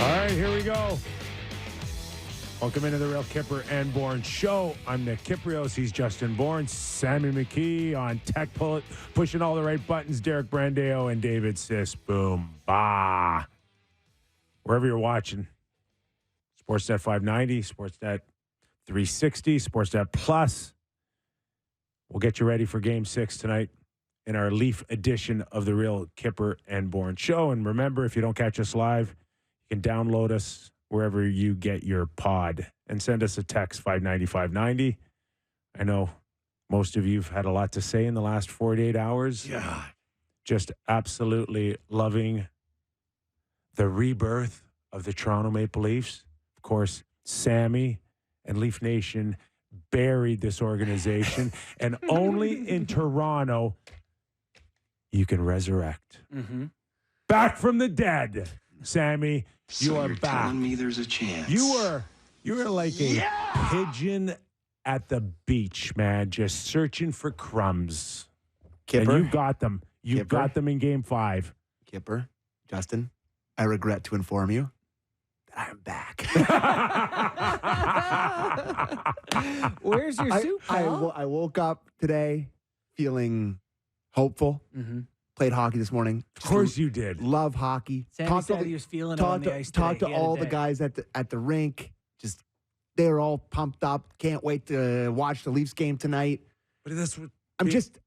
All right, here we go. Welcome into the Real Kyper and Bourne Show. I'm Nick Kypreos. He's Justin Bourne. Sammy McKee on tech pushing all the right buttons. Derek Brandeo and David Sis. Boom. Bah. Wherever you're watching. Sportsnet 590, Sportsnet 360, Sportsnet Plus. We'll get you ready for Game 6 tonight in our Leaf edition of the Real Kyper and Bourne Show. And remember, if you don't catch us live, you can download us wherever you get your pod and send us a text 590-590. I know most of you have had a lot to say in the last 48 hours. Yeah. Just absolutely loving the rebirth of the Toronto Maple Leafs. Of course, Sammy and Leaf Nation buried this organization, and only in Toronto you can resurrect. Mm-hmm. Back from the dead, Sammy. So you are you're back. telling me there's a chance. You were like a pigeon at the beach, man, just searching for crumbs. Kyper. And you got them. You Kyper. got them in Game 5. Kyper, Justin, I regret to inform you that I am back. Where's your suit, pal? I woke up today feeling hopeful. Mm-hmm. Played hockey this morning. Of course you did. Love hockey. Sammy said he was feeling it on the ice Talked to today. He had a all the day. guys at the rink. Just they were all pumped up. Can't wait to watch the Leafs game tonight. But that's what I'm just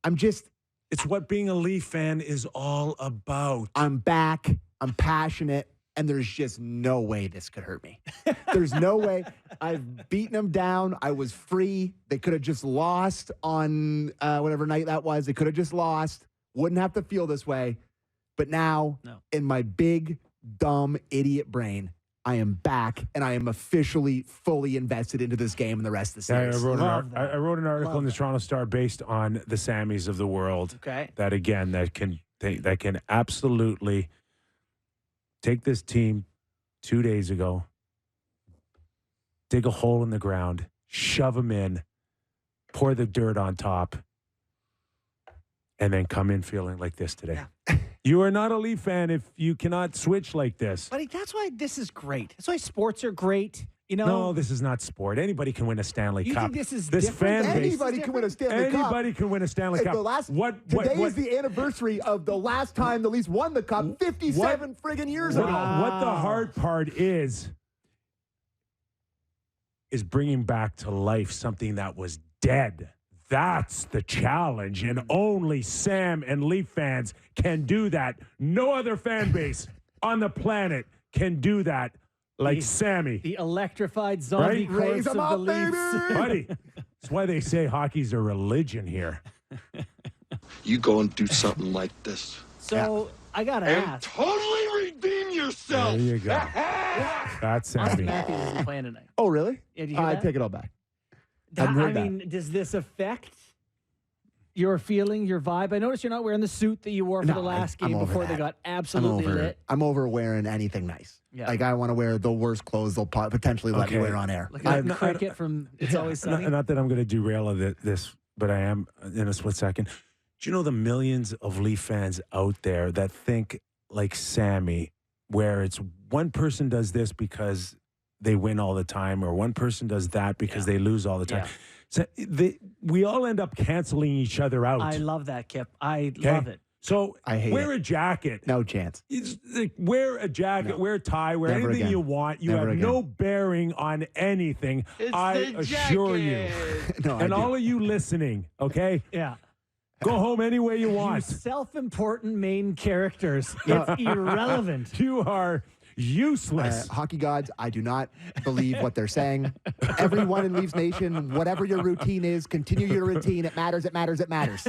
it's what being a Leaf fan is all about. I'm back. I'm passionate. And there's just no way this could hurt me. There's no way. I've beaten them down. I was free. They could have just lost on whatever night that was. They could have just lost. Wouldn't have to feel this way. But now, in my big, dumb, idiot brain, I am back, and I am officially fully invested into this game and the rest of the series. I wrote an article in the Toronto Star based on the Sammys of the world. Okay. That, again, that can absolutely take this team 2 days ago, dig a hole in the ground, shove them in, pour the dirt on top, and then come in feeling like this today. Yeah. You are not a Leaf fan if you cannot switch like this. Buddy, that's why this is great. That's why sports are great. You know, No, this is not sport. Anybody can win a Stanley you Cup. think this is this different? fan base. Anybody can win a Stanley Cup. Anybody can win a Stanley Cup. Today is the anniversary of the last time the Leafs won the Cup 57 friggin' years ago. What the hard part is bringing back to life something that was dead. That's the challenge, and only Sam and Leaf fans can do that. No other fan base on the planet can do that like Sammy. The electrified zombie Right? corpse of the Leafs. Buddy, that's why they say hockey's a religion here. You go and do something like this. So I got to And ask. totally redeem yourself. There you go. That's Austin Sammy. Matthews isn't playing tonight. Oh, really? Yeah, did you hear I that? take it all back. I heard that. mean, does this affect your feeling, your vibe? I noticed you're not wearing the suit that you wore for the last I'm game over before they that. got absolutely lit. I'm over wearing anything nice. Yeah. Like, I want to wear the worst clothes they'll potentially let me Okay. wear on air. Like a cricket from It's Always Sunny. Not that I'm going to derail this, but I am in a split second. Do you know the millions of Leaf fans out there that think like Sammy, where it's one person does this because they win all the time, or one person does that because they lose all the time? Yeah. So we all end up canceling each other out. I love that, Kip. I Okay? love it. So I hate wear it. a jacket. No chance. It's like, wear a jacket, wear a tie, wear Never anything again. you want. You Never have again. no bearing on anything. I assure you. No, I And do. all of you listening, okay? Yeah. Go home any way you You want. self-important main characters. It's irrelevant. You are useless. Hockey gods, I do not believe what they're saying. Everyone in Leafs Nation, whatever your routine is, continue your routine. It matters. It matters. It matters.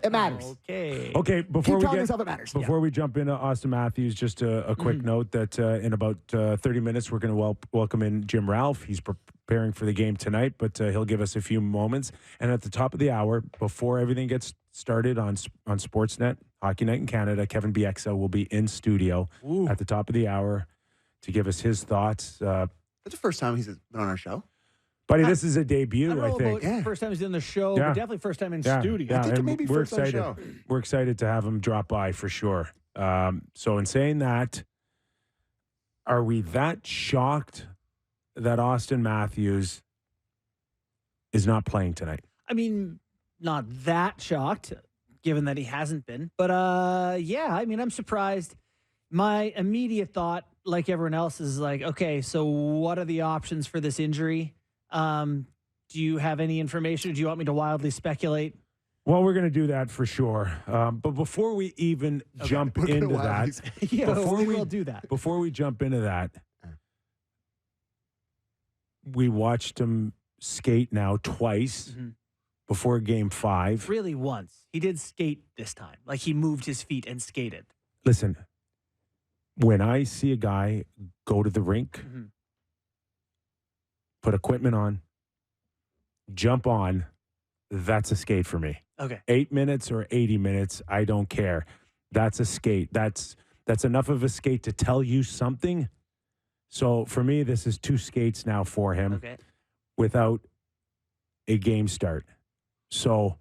It matters. Okay. Okay, before Keep we telling get yourself it matters. before we jump into Austin Matthews, just a quick note that in about 30 minutes we're going to welcome in Jim Ralph. He's preparing for the game tonight, but he'll give us a few moments. And at the top of the hour, before everything gets started on Sportsnet, Hockey Night in Canada, Kevin Bieksa will be in studio at the top of the hour to give us his thoughts. That's the first time he's been on our show. Buddy, this is a debut, I don't know think. about first time he's in the show, Yeah. but definitely first time in Yeah, studio. yeah, I think it and may be we're first on excited. show. We're excited to have him drop by for sure. So in saying that, Are we that shocked that Austin Matthews is not playing tonight? I mean, not that shocked, given that he hasn't been. But, yeah, I mean, I'm surprised. My immediate thought, like everyone else, is like, okay, so what are the options for this injury? Do you have any information? Or do you want me to wildly speculate? Well, we're going to do that for sure. But before we even jump into that, Yeah, we will do that. Before we jump into that, we watched him skate now twice before Game 5. Really once. He did skate this time. Like he moved his feet and skated. Listen, when I see a guy go to the rink, put equipment on, jump on, that's a skate for me. Okay. 8 minutes or 80 minutes, I don't care. That's a skate. That's enough of a skate to tell you something. So for me, this is 2 skates now for him without a game start. So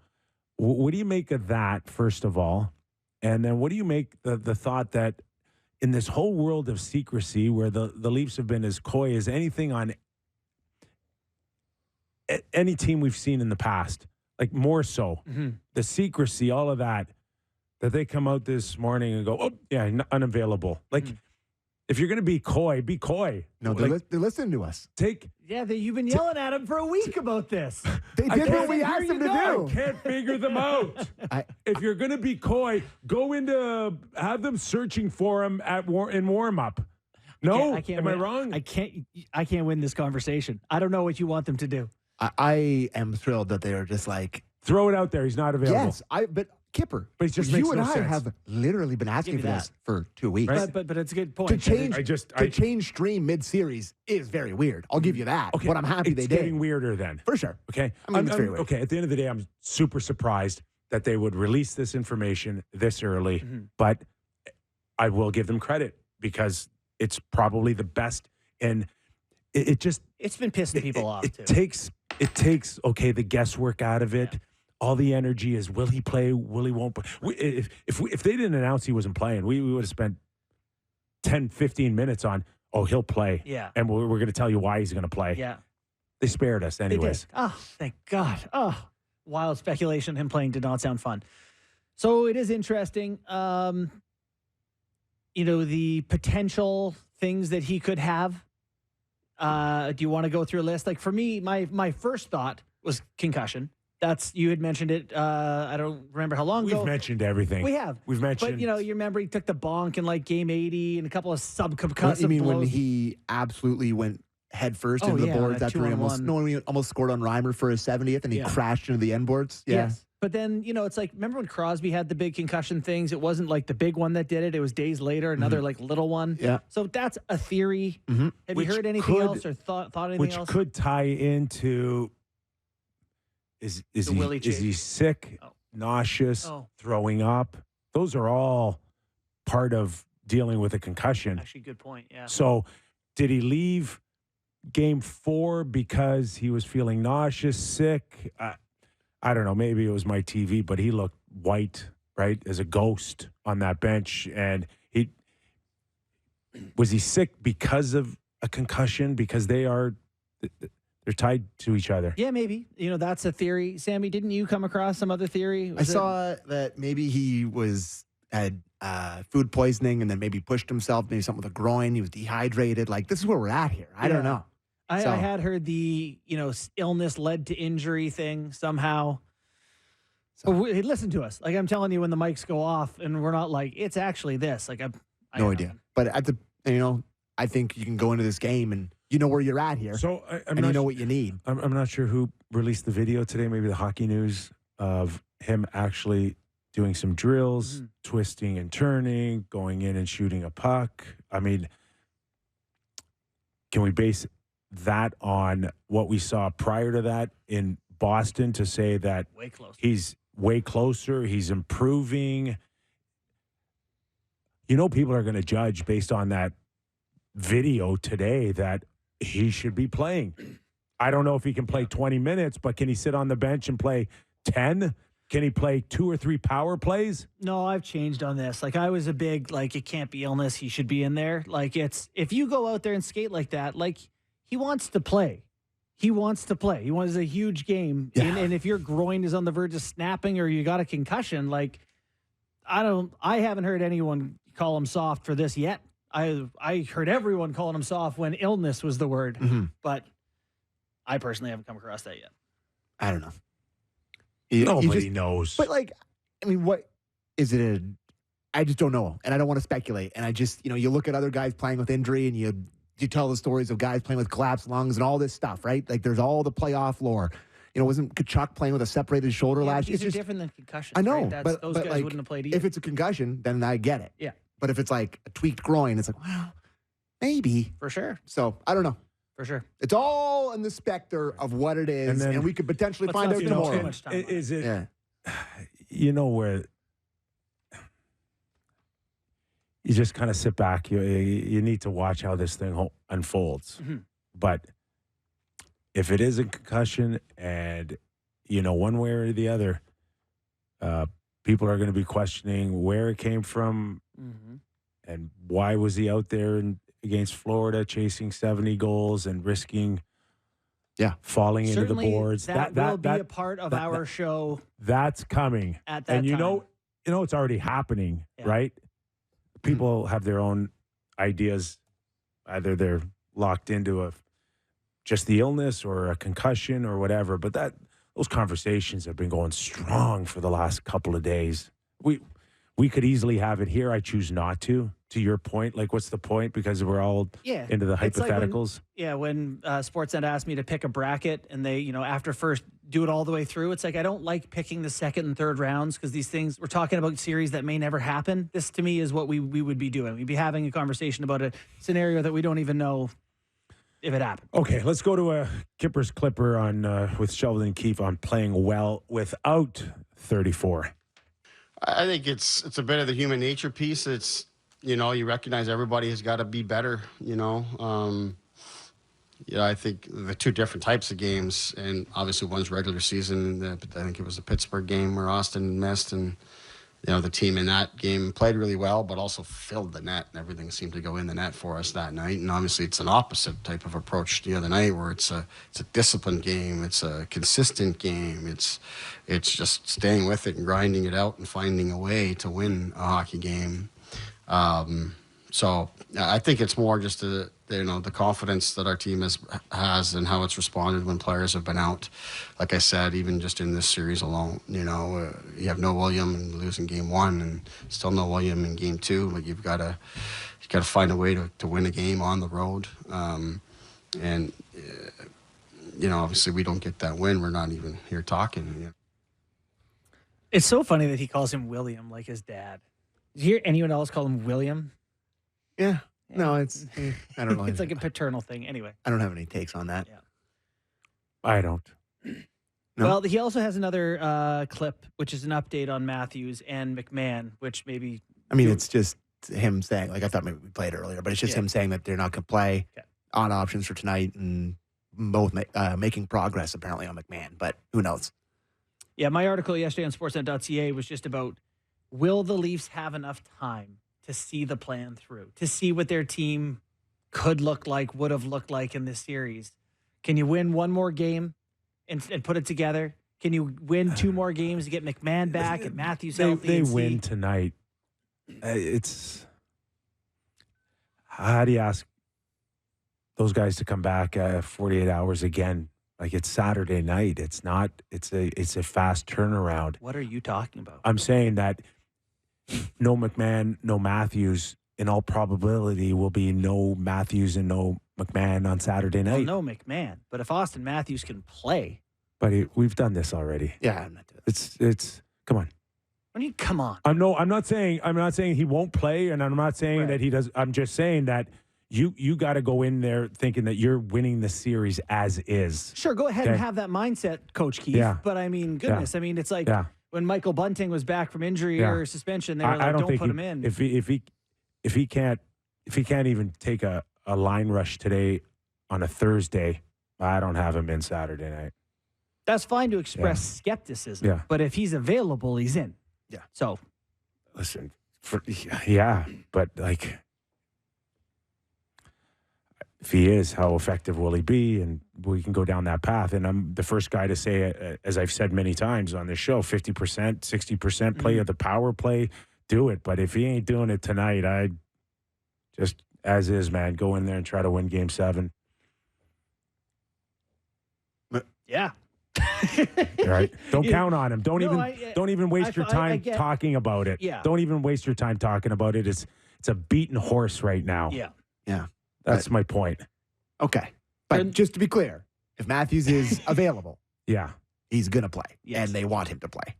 what do you make of that, first of all? And then what do you make the thought that in this whole world of secrecy where the Leafs have been as coy as anything on any team we've seen in the past, like more so, the secrecy, all of that they come out this morning and go, oh, yeah, unavailable. Like, if you're going to be coy, be coy. No, they're listening to us. You've been yelling at him for a week about this. They did what we asked them to do. I can't figure them out. If you're going to be coy, go into, have them searching for him in warm-up. No? Am I wrong? I can't win this conversation. I don't know what you want them to do. I am thrilled that they are just like, throw it out there. He's not available. Yes, but Kipper, but it just you makes and no I sense. have literally been asking for this for 2 weeks. Right. But it's a good point. To change stream mid-series is very weird. I'll give you that. Okay, but I'm happy they it's did. getting weirder then. For sure. Okay. I mean, it's very weird. Okay. At the end of the day, I'm super surprised that they would release this information this early, but I will give them credit because it's probably the best. And it's been pissing people off. It takes the guesswork out of it. All the energy is, will he play? Will he won't play? If they didn't announce he wasn't playing, we would have spent 10, 15 minutes on, oh, he'll play. Yeah. And we're going to tell you why he's going to play. Yeah. They spared us anyways. They did. Oh, thank God. Oh, wild speculation. Him playing did not sound fun. So it is interesting. The potential things that he could have. Do you want to go through a list? Like for me, my first thought was concussion. You had mentioned it. I don't remember how long ago. We've mentioned everything. We have. We've mentioned. But, you remember he took the bonk in like game 80 and a couple of subconcussive You mean blows. when he absolutely went head first into the boards after he almost scored on Reimer for his 70th and he crashed into the end boards? Yeah. Yes. But then, it's like, remember when Crosby had the big concussion things? It wasn't like the big one that did it. It was days later, another like little one. Yeah. So that's a theory. Have you heard anything else or thought anything else? Which could tie into... Is he sick, nauseous, throwing up? Those are all part of dealing with a concussion. Actually, good point, yeah. So did he leave Game 4 because he was feeling nauseous, sick? I don't know. Maybe it was my TV, but he looked white, right, as a ghost on that bench. And was he sick because of a concussion? Because they're tied to each other. Yeah, maybe. That's a theory. Sammy, didn't you come across some other theory? I saw that maybe he had food poisoning and then maybe pushed himself, maybe something with a groin. He was dehydrated. Like, this is where we're at here. I don't know. I had heard the, illness led to injury thing somehow. So listen to us. Like, I'm telling you, when the mics go off and we're not like, it's actually this. Like, no idea. But I think you can go into this game and you know where you're at here. So you know what you need. I'm not sure who released the video today. Maybe the Hockey News of him actually doing some drills, twisting and turning, going in and shooting a puck. I mean, can we base that on what we saw prior to that in Boston to say that he's way closer, he's improving? People are going to judge based on that video today that he should be playing. I don't know if he can play 20 minutes, but can he sit on the bench and play 10? Can he play 2 or 3 power plays? No, I've changed on this. Like, I was a big, like, it can't be illness. He should be in there. Like, it's, if you go out there and skate like that, like, he wants to play. He wants to play. He wants a huge game. Yeah. And if your groin is on the verge of snapping or you got a concussion, like, I haven't heard anyone call him soft for this yet. I heard everyone calling him soft when illness was the word. Mm-hmm. But I personally haven't come across that yet. I don't know. Nobody knows. But, like, I mean, what is it? I just don't know. And I don't want to speculate. And I just, you look at other guys playing with injury and you tell the stories of guys playing with collapsed lungs and all this stuff, right? Like, there's all the playoff lore. Wasn't Kachuk playing with a separated shoulder last year? These are different than concussions. I know, right? but those guys like, wouldn't have played either. If it's a concussion, then I get it. Yeah. But if it's like a tweaked groin, it's like, well, maybe. For sure. So I don't know. For sure. It's all in the specter of what it is, and we could potentially Let's find not out spend tomorrow. too much time on it. Is it? Yeah. Where you just kind of sit back. You need to watch how this thing unfolds. Mm-hmm. But if it is a concussion, and one way or the other, people are going to be questioning where it came from, and why was he out there against Florida chasing 70 goals and risking falling Certainly, into the boards. That will be a part of our show. That's coming. At that and time. It's already happening, Yeah. right? People have their own ideas. Either they're locked into just the illness or a concussion or whatever. But those conversations have been going strong for the last couple of days. We could easily have it here. I choose not to. To your point, like, what's the point? Because we're all into the It's like hypotheticals. when Sportsnet asked me to pick a bracket and they, after first do it all the way through, it's like I don't like picking the second and third rounds because these things, we're talking about series that may never happen. This, to me, is what we would be doing. We'd be having a conversation about a scenario that we don't even know if it happened. Okay, let's go to a Kyper's Clipper on with Sheldon Keefe on playing well without 34. I think it's a bit of the human nature piece. It's, you recognize everybody has got to be better, I think the two different types of games, and obviously one's regular season. I think it was the Pittsburgh game where Austin missed, and, the team in that game played really well, but also filled the net, and everything seemed to go in the net for us that night. And obviously it's an opposite type of approach the other night where it's a disciplined game. It's a consistent game. It's just staying with it and grinding it out and finding a way to win a hockey game. So I think it's more just the confidence that our team has and how it's responded when players have been out. Like I said, even just in this series alone, you have no William and losing game 1 and still no William in game 2. Like, you've got to find a way to win a game on the road. Obviously we don't get that win. We're not even here talking. It's so funny that he calls him William like his dad. Did you hear anyone else call him William? Yeah. No, it's I don't know. It's like a paternal thing. Anyway. I don't have any takes on that. Yeah. I don't. No? Well, he also has another clip, which is an update on Matthews and McMahon, which maybe... I mean, it's just him saying, like, I thought maybe we played earlier, but it's just him saying that they're not going to play on options for tonight and both making progress apparently on McMahon, but who knows? Yeah, my article yesterday on sportsnet.ca was just about, will the Leafs have enough time to see the plan through, to see what their team could look like, would have looked like in this series? Can you win one more game and put it together? Can you win 2 more games to get McMahon back and Matthews healthy? They win tonight. It's how do you ask those guys to come back 48 hours again? Like, it's Saturday night. It's not. It's a fast turnaround. What are you talking about? I'm saying that no McMahon, no Matthews. In all probability, will be no Matthews and no McMahon on Saturday night. Well, no McMahon, but if Austin Matthews can play, but we've done this already. Yeah, I'm not doing it. It's come on. What do you come on? I'm not saying he won't play, and I'm not saying that he does. I'm just saying that you got to go in there thinking that you're winning the series as is. Sure, go ahead and have that mindset, Coach Keefe. Yeah. But I mean, goodness, I mean, it's like when Michael Bunting was back from injury or suspension, they were like, don't put him in. If he can't even take a line rush today on a Thursday, I don't have him in Saturday night. That's fine to express skepticism. Yeah. But if he's available, he's in. Yeah. So, Listen, but like, if he is, how effective will he be? And we can go down that path. And I'm the first guy to say, as I've said many times on this show, 50%, 60% play of the power play, do it. But if he ain't doing it tonight, I'd just, as is, man, go in there and try to win Game 7. yeah. Right? Don't count on him. Don't even waste your time get, talking about it. Yeah. Don't even waste your time talking about it. It's a beaten horse right now. Yeah. Yeah. That's my point. Okay. But just to be clear, if Matthews is available, Yeah. he's going to play. Yes. And they want him to play.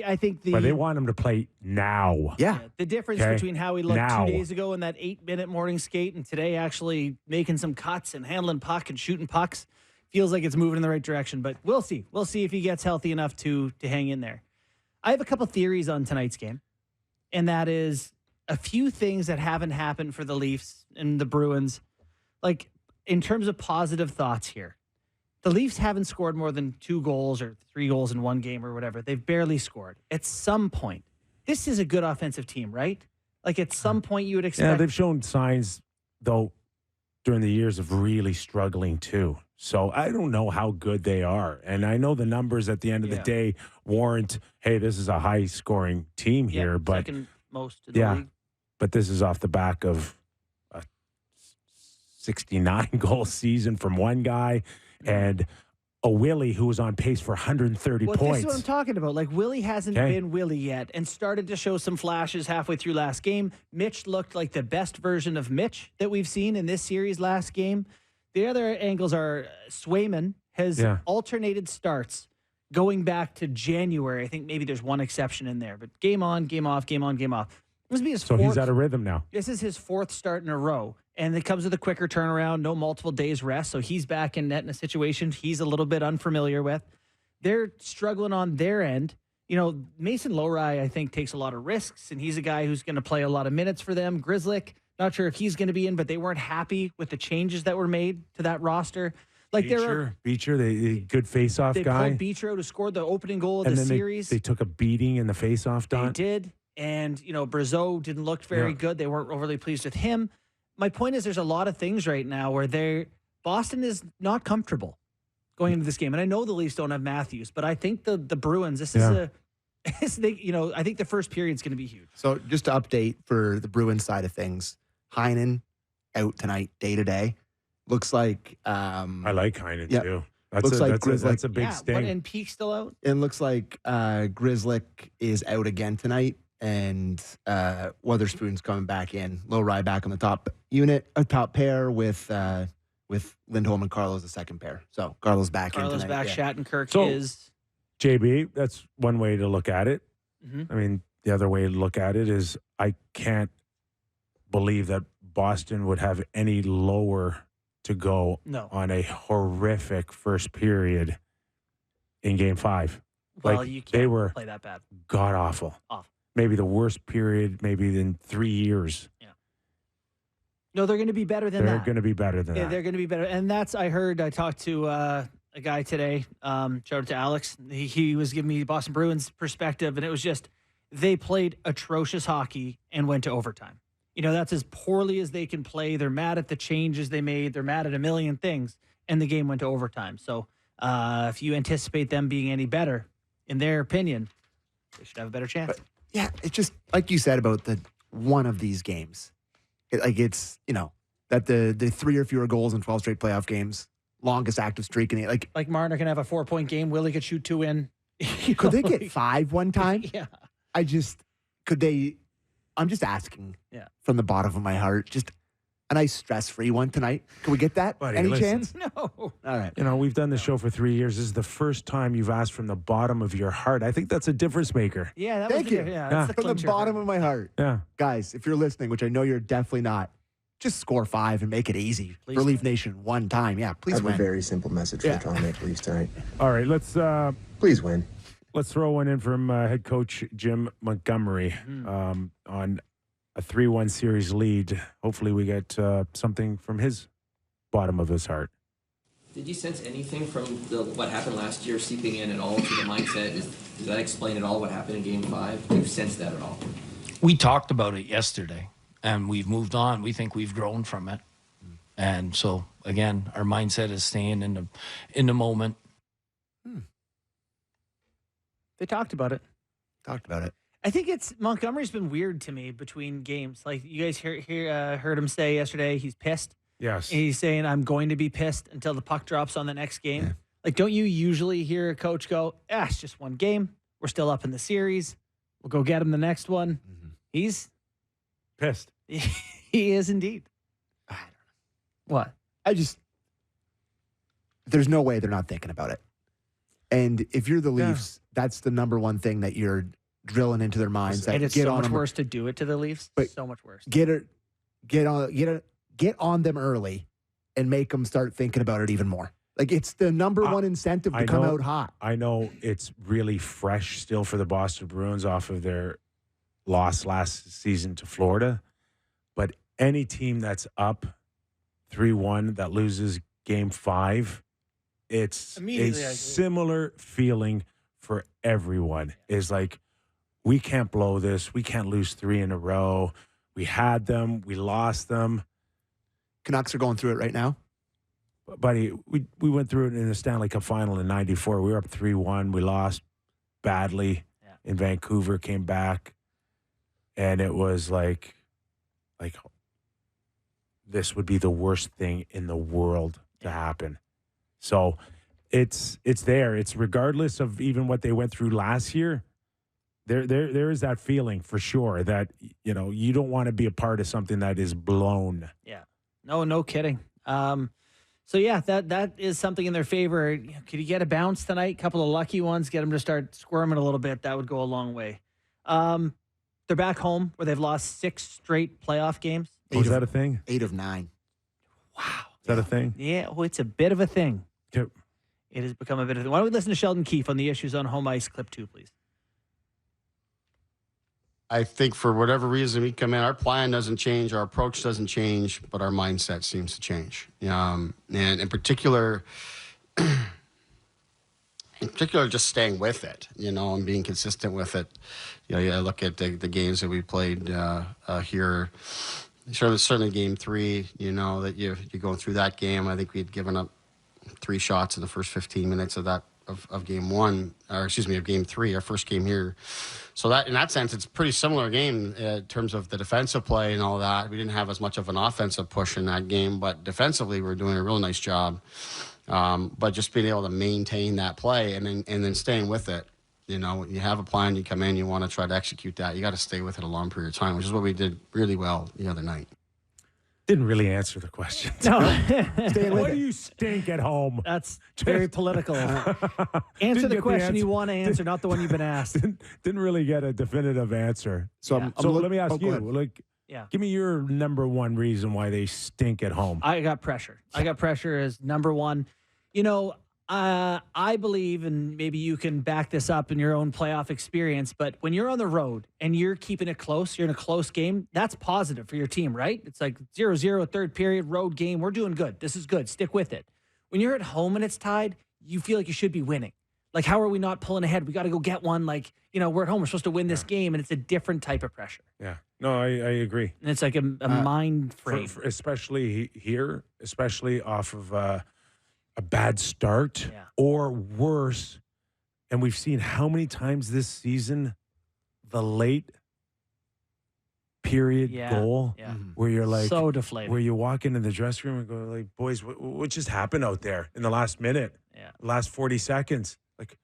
I think But they want him to play now. Yeah. the difference Okay. between how he looked Now. 2 days ago in that 8-minute morning skate and today actually making some cuts and handling puck and shooting pucks feels like it's moving in the right direction. But we'll see. We'll see if he gets healthy enough to hang in there. I have a couple theories on tonight's game, and that is a few things that haven't happened for the Leafs and the Bruins. Like, in terms of positive thoughts here, the Leafs haven't scored more than 2 goals or 3 goals in one game or whatever. They've barely scored. At some point, this is a good offensive team, right? Like, at some point you would expect. Yeah, they've shown signs, though, during the years of really struggling, too. So I don't know how good they are. And I know the numbers at the end of the day warrant, hey, this is a high-scoring team here. But second most in the league. But this is off the back of a 69-goal season from one guy and a Willie who was on pace for 130 Well, points. this is what I'm talking about. Like, Willie hasn't been Willie yet and started to show some flashes halfway through last game. Mitch looked like the best version of Mitch that we've seen in this series last game. The other angles are Swayman has alternated starts going back to January. I think maybe there's one exception in there, but game on, game off, game on, game off. This will be his fourth. He's out of rhythm now. This is his 4th start in a row, and it comes with a quicker turnaround, no multiple days rest, so he's back in net in a situation he's a little bit unfamiliar with. They're struggling on their end. You know, Mason Lowry, I think, takes a lot of risks, and he's a guy who's going to play a lot of minutes for them. Grizzlick, not sure if he's going to be in, but they weren't happy with the changes that were made to that roster. Like Beecher, the good face-off they guy. pulled Beecher to score the opening goal of and the then series. They took a beating in the face-off dot. They did. And, you know, Brazeau didn't look very good. They weren't overly pleased with him. My point is there's a lot of things right now where Boston is not comfortable going into this game. And I know the Leafs don't have Matthews, but I think the Bruins, I think the first period's going to be huge. So just to update for the Bruins side of things, Heinen out tonight, day to day. Looks like I like Heinen too. That's a big sting. And Peak still out? It looks like Grizzlick is out again tonight, and Weatherspoon's coming back in. Lowry back on the top unit, a top pair with Lindholm and Carlos, the second pair. So Carlos back in tonight. Back. Shattenkirk So, is JB, that's one way to look at it. Mm-hmm. I mean, the other way to look at it is I can't believe that Boston would have any lower to go on a horrific first period in Game 5. Well, like, you can't they were play that bad. God awful. Awful. Maybe the worst period maybe in 3 years. Yeah. No, they're going to be better than that. They're going to be better than that. They're going to be better. And I talked to a guy today, shout out to Alex. He was giving me Boston Bruins perspective, and it was just they played atrocious hockey and went to overtime. You know, that's as poorly as they can play. They're mad at the changes they made. They're mad at a million things, and the game went to overtime. So if you anticipate them being any better, in their opinion, they should have a better chance. But, yeah, it's just like you said about the one of these games. It's that the 3 or fewer goals in 12 straight playoff games, longest active streak in the like Marner can have a 4-point game. Willie could shoot 2 in. Could they get 5 one time? Yeah. Could they? I'm just asking from the bottom of my heart, just a nice stress-free one tonight. Can we get that? Buddy, Any listen. chance? No. All right. You know, we've done the show for 3 years. This is the first time you've asked from the bottom of your heart. I think that's a difference maker. Yeah, Thank you. That's the From the clincher. bottom of my heart. Yeah. Guys, if you're listening, which I know you're definitely not, just score 5 and make it easy Please for Leaf win. Nation one time. Yeah, I please have win. a very simple message for the Toronto Maple Leafs tonight. All right, let's Please win. throw one in from head coach Jim Montgomery on a 3-1 series lead. Hopefully we get something from his bottom of his heart. Did you sense anything from what happened last year seeping in at all to the mindset? Does that explain at all what happened in Game 5? Do you sense that at all? We talked about it yesterday, and we've moved on. We think we've grown from it. And so, again, our mindset is staying in the moment. They talked about it. I think Montgomery's been weird to me between games. Like, you guys heard him say yesterday he's pissed. Yes. And he's saying, I'm going to be pissed until the puck drops on the next game. Yeah. Like, don't you usually hear a coach go, it's just one game. We're still up in the series. We'll go get him the next one. Mm-hmm. He's pissed. He is indeed. I don't know. What? There's no way they're not thinking about it. And if you're the Leafs, that's the number one thing that you're drilling into their minds. And it's so much worse to do it to the Leafs. But so much worse. Get on them early and make them start thinking about it even more. Like, it's the number one incentive to come out hot. I know it's really fresh still for the Boston Bruins off of their loss last season to Florida. But any team that's up 3-1 that loses Game 5, it's a similar feeling for everyone. Is like, we can't blow this. We can't lose 3 in a row. We had them. We lost them. Canucks are going through it right now. Buddy, we went through it in the Stanley Cup final in '94. We were up 3-1. We lost badly in Vancouver, came back, and it was like this would be the worst thing in the world to happen. So it's there. It's regardless of even what they went through last year. There is that feeling for sure that, you don't want to be a part of something that is blown. Yeah. No kidding. So yeah, that is something in their favor. Could you get a bounce tonight? A couple of lucky ones, get them to start squirming a little bit. That would go a long way. They're back home where they've lost 6 straight playoff games. Is that a thing? 8 of 9. Wow. Is that a thing? Yeah, well, it's a bit of a thing. Yep. It has become a bit of a thing. Why don't we listen to Sheldon Keefe on the Issues on Home Ice clip 2, please? I think for whatever reason we come in, our plan doesn't change, our approach doesn't change, but our mindset seems to change. And in particular, just staying with it, and being consistent with it. I look at the games that we played here. Certainly Game 3, that you're going through that game. I think we'd given up 3 shots in the first 15 minutes of that of Game 1, of Game 3, our first game here. So that, in that sense, it's a pretty similar game in terms of the defensive play and all that. We didn't have as much of an offensive push in that game, but defensively we're doing a real nice job. But just being able to maintain that play and then staying with it. You have a plan, you come in, you want to try to execute that. You got to stay with it a long period of time, which is what we did really well the other night. Didn't really answer the question. No. Why do you stink at home? That's very political. Answer the question you want to answer, not the one you've been asked. Didn't really get a definitive answer. So let me ask you. Give me your number one reason why they stink at home. I got pressure. I got pressure as number one. I believe, and maybe you can back this up in your own playoff experience, but when you're on the road and you're keeping it close, you're in a close game, that's positive for your team, right? It's like 0-0, third period, road game. We're doing good. This is good. Stick with it. When you're at home and it's tied, you feel like you should be winning. Like, how are we not pulling ahead? We got to go get one. Like, we're at home. We're supposed to win this game, and it's a different type of pressure. Yeah. No, I agree. And it's like a mind frame. Especially here, especially off of a bad start or worse. And we've seen how many times this season the late period goal where you're like so deflated, where you walk into the dressing room and go like, boys, what just happened out there in the last minute, last 40 seconds? Like,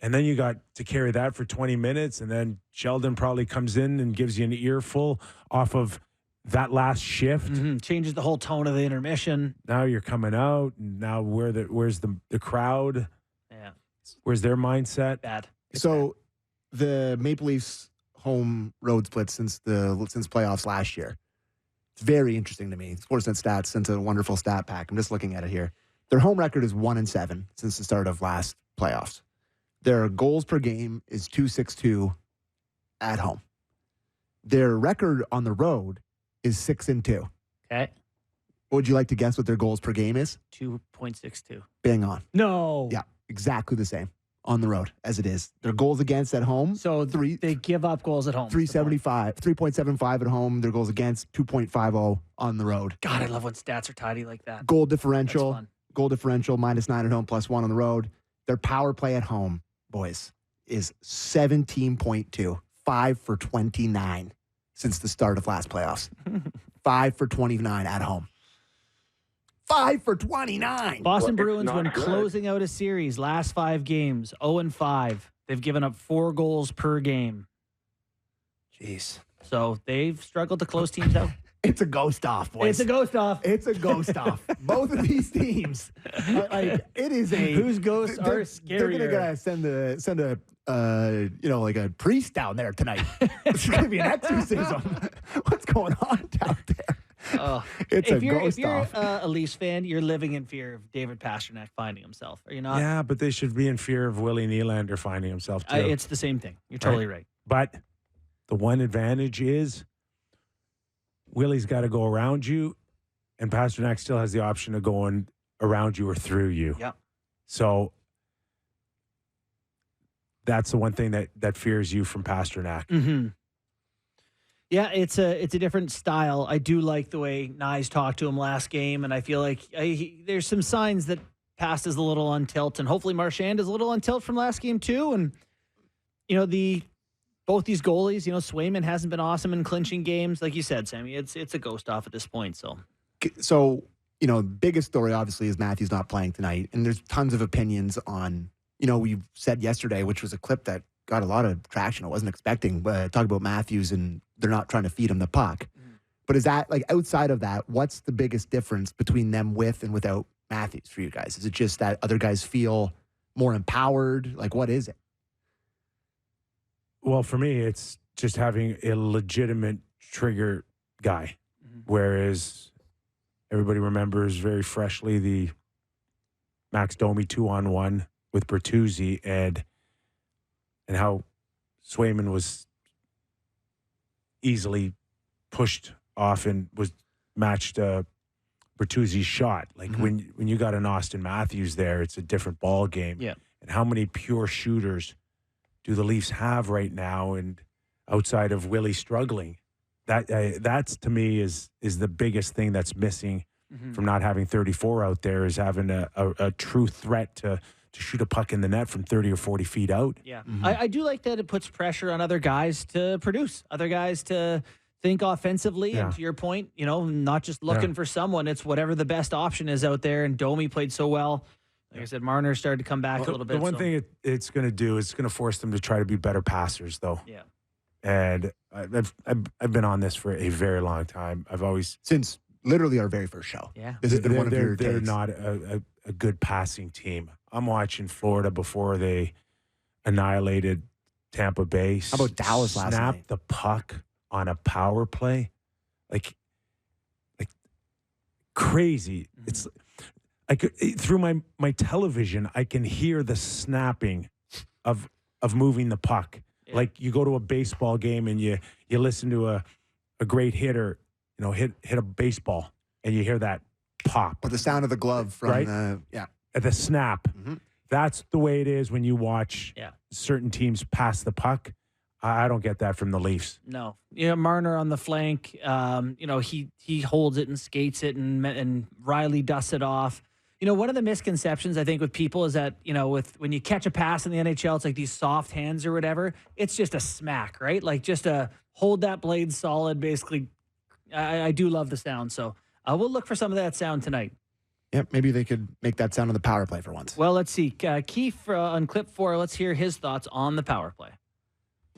and then you got to carry that for 20 minutes, and then Sheldon probably comes in and gives you an earful off of that last shift. Changes the whole tone of the intermission. Now you're coming out, and now where's the crowd? Yeah. Where's their mindset? Bad. So the Maple Leafs home road split since playoffs last year. It's very interesting to me. Sportsnet stats sent a wonderful stat pack. I'm just looking at it here. Their home record is 1-7 since the start of last playoffs. Their goals per game is 2.62 at home. Their record on the road is 6-2. Okay. Would you like to guess what their goals per game is? 2.62. Bang on. No. Yeah, exactly the same on the road as it is. Their goals against at home. So they give up goals at home. 3.75 at home. Their goals against 2.50 on the road. God, I love when stats are tidy like that. Goal That's differential. fun. Goal differential -9 at home, +1 on the road. Their power play at home, boys, is 17.2. 5 for 29 since the start of last playoffs. 5 for 29 at home. 5 for 29. Boston Well, Bruins, it's when not good. closing out a series, last 5 games, 0-5. They've given up 4 goals per game. Jeez. So they've struggled to close teams out. It's a ghost off, boys. It's a ghost off. It's a ghost off. Both of these teams, like it is a Whose ghosts are They're gonna scarier? send a like a priest down there tonight. It's gonna be an exorcism. What's going on down there? It's a ghost if you're off. a Leafs fan, you're living in fear of David Pastrnak finding himself. Are you not? Yeah, but they should be in fear of Willie Nylander finding himself too. It's the same thing. You're totally right. But the one advantage is Willie's got to go around you, and Pasternak still has the option of going around you or through you. Yeah. So that's the one thing that fears you from Pasternak. Mm-hmm. Yeah, it's a different style. I do like the way Nyes talked to him last game, and I feel like there's some signs that Past is a little on tilt, and hopefully Marchand is a little on tilt from last game too. And both these goalies, Swayman hasn't been awesome in clinching games, like you said, Sammy. It's a ghost off at this point. So biggest story obviously is Matthews not playing tonight, and there's tons of opinions on. We said yesterday, which was a clip that got a lot of traction. I wasn't expecting, but talk about Matthews and they're not trying to feed him the puck. But is that, like, outside of that, what's the biggest difference between them with and without Matthews for you guys? Is it just that other guys feel more empowered? Like, what is it? Well, for me, it's just having a legitimate trigger guy, whereas everybody remembers very freshly the Max Domi 2-on-1 with Bertuzzi and how Swayman was easily pushed off and was matched Bertuzzi's shot. Like when you got an Austin Matthews there, it's a different ball game. Yeah. And how many pure shooters do the Leafs have right now? And outside of Willie struggling, that's to me is the biggest thing that's missing from not having 34 out there, is having a true threat to shoot a puck in the net from 30 or 40 feet out. Yeah. I do like that it puts pressure on other guys to produce, other guys to think offensively. Yeah. And to your point, not just looking for someone, it's whatever the best option is out there. And Domi played so well. Like I said, Marner started to come back a little bit. The one thing it's going to do is it's going to force them to try to be better passers, though. Yeah. And I've been on this for a very long time. I've always, Since literally our very first show. Yeah. This has been one of your they're takes. not a good passing team. I'm watching Florida before they annihilated Tampa Bay. How about Dallas last Snap night? the puck on a power play, like crazy. It's through my television, I can hear the snapping of moving the puck. Yeah. Like you go to a baseball game and you listen to a great hitter, hit a baseball and you hear that pop. Or the sound of the glove from Right? the The snap. That's the way it is when you watch certain teams pass the puck. I don't get that from the Leafs. No. Marner on the flank, he holds it and skates it, and Riley dusts it off. One of the misconceptions I think with people is that, when you catch a pass in the NHL, it's like these soft hands or whatever. It's just a smack, right? Like just a hold that blade solid, basically. I do love the sound. So we'll look for some of that sound tonight. Yep, maybe they could make that sound on the power play for once. Well, let's see. Keith on clip 4, let's hear his thoughts on the power play.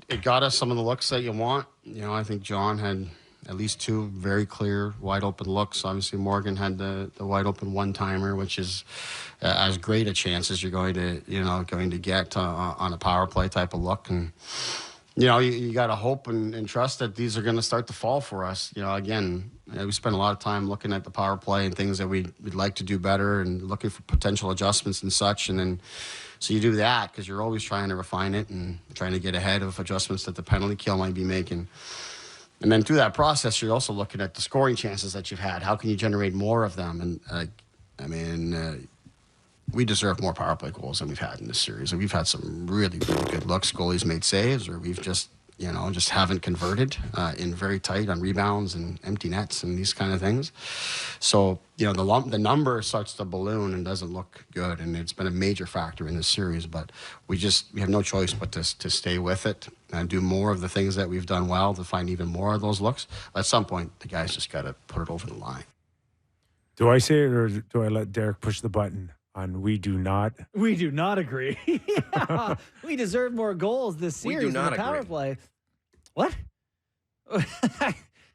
It got us some of the looks that you want. I think John had at least 2 very clear, wide open looks. Obviously, Morgan had the wide open one-timer, which is as great a chance as you're going to get on a power play type of look. And you got to hope and trust that these are going to start to fall for us. Again, we spend a lot of time looking at the power play and things that we'd like to do better and looking for potential adjustments and such. And then, so you do that because you're always trying to refine it and trying to get ahead of adjustments that the penalty kill might be making. And then through that process, you're also looking at the scoring chances that you've had. How can you generate more of them? And we deserve more power play goals than we've had in this series. And we've had some really, really good looks. Goalies made saves, or we've just haven't converted in very tight on rebounds and empty nets and these kind of things. So, the number starts to balloon and doesn't look good. And it's been a major factor in this series. But we have no choice but to stay with it and do more of the things that we've done well to find even more of those looks. At some point, the guys just got to put it over the line. Do I say it, or do I let Derek push the button on we do not? We do not agree. Yeah, we deserve more goals this series in the power play. What?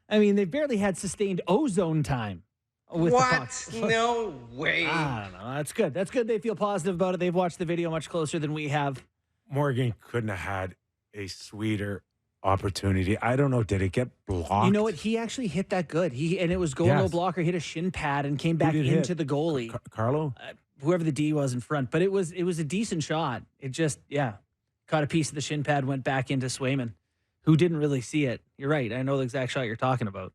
I mean, they barely had sustained ozone time with the puck. No way. I don't know. That's good. That's good. They feel positive about it. They've watched the video much closer than we have. Morgan couldn't have had a sweeter opportunity. I don't know. Did it get blocked? You know what? He actually hit that good. And it was goal no blocker. Hit a shin pad and came back into the goalie. Carlo? Whoever the D was in front. But it was a decent shot. It just, caught a piece of the shin pad, went back into Swayman, who didn't really see it. You're right. I know the exact shot you're talking about.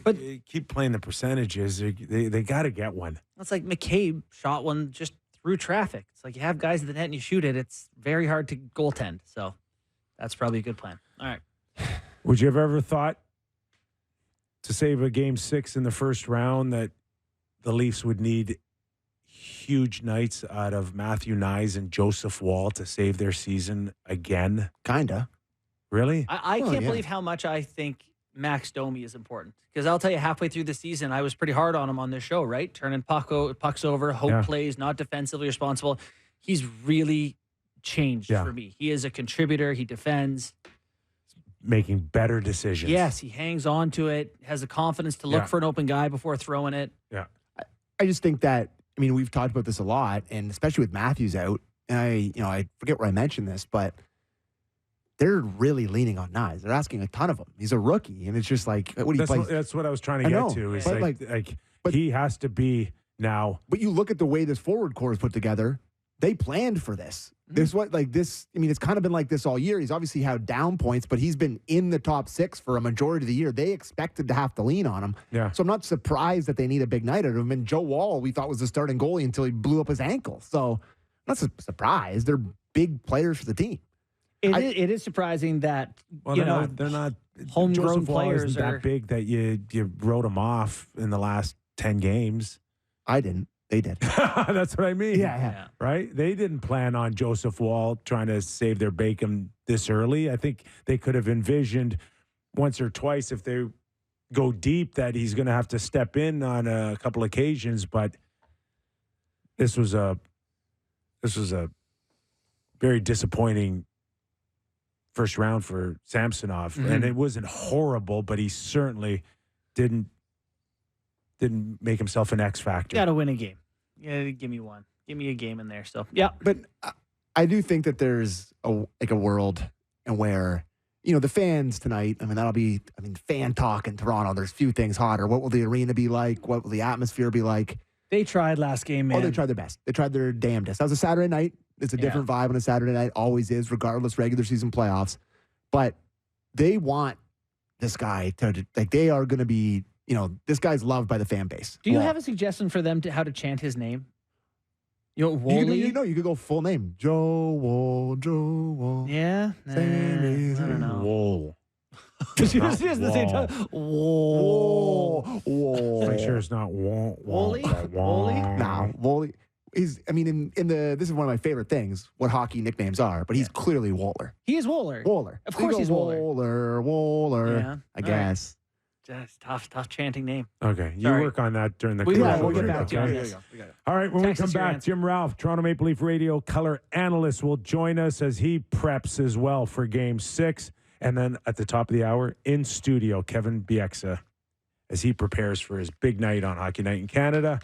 But you keep playing the percentages. They got to get one. It's like McKee shot one just through traffic. It's like you have guys at the net and you shoot it. It's very hard to goaltend. So that's probably a good plan. All right. Would you have ever thought to save a game 6 in the first round that the Leafs would need huge nights out of Matthew Nyes and Joseph Woll to save their season again? Kinda. Really? I can't believe how much I think Max Domi is important. Because I'll tell you, halfway through the season, I was pretty hard on him on this show, right? Turning pucks over, hope plays, not defensively responsible. He's really changed for me. He is a contributor. He defends. Making better decisions. Yes, he hangs on to it, has the confidence to look for an open guy before throwing it. Yeah. I just think that, we've talked about this a lot, and especially with Matthews out, and I forget where I mentioned this, but they're really leaning on Nyes. They're asking a ton of him. He's a rookie, and it's just like, what do you play? That's what I was trying to get to. Is but he has to be now. But you look at the way this forward core is put together. They planned for this. It's kind of been like this all year. He's obviously had down points, but he's been in the top 6 for a majority of the year. They expected to have to lean on him. Yeah. So I'm not surprised that they need a big night out of him. And Joe Woll, we thought was the starting goalie until he blew up his ankle. So I'm not surprised. They're big players for the team. It is surprising that they're not homegrown players isn't that big that you wrote him off in the last 10 games. I didn't. They did. That's what I mean. Yeah. Right? They didn't plan on Joseph Woll trying to save their bacon this early. I think they could have envisioned once or twice if they go deep that he's going to have to step in on a couple occasions. But this was a very disappointing first round for Samsonov. And it wasn't horrible, but he certainly didn't make himself an X factor. Got to win a game. Yeah, give me one. Give me a game in there. So yeah, but I do think that there's a world and where the fans tonight. That'll be fan talk in Toronto. There's few things hotter. What will the arena be like? What will the atmosphere be like? They tried last game, man. Oh, they tried their best. They tried their damnedest. That was a Saturday night. It's a different vibe on a Saturday night. Always is, regardless regular season playoffs. But they want this guy to they are going to be. This guy's loved by the fan base. Do you have a suggestion for them how to chant his name? Woolley? You could go full name. Joe Woll. Yeah? I don't know. Woll. Just at the same time. Woll. Make sure it's not Woll. Woolley? No, Woolley. This is one of my favorite things, what hockey nicknames are, but he's clearly Woller. He is Woller. Of course he's Woller. Woller. Yeah. I guess. Just tough chanting name. Okay. You work on that during the we'll get back to you. All right. When we come back, Jim Ralph, Toronto Maple Leaf Radio color analyst, will join us as he preps as well for game 6. And then at the top of the hour, in studio, Kevin Bieksa, as he prepares for his big night on Hockey Night in Canada.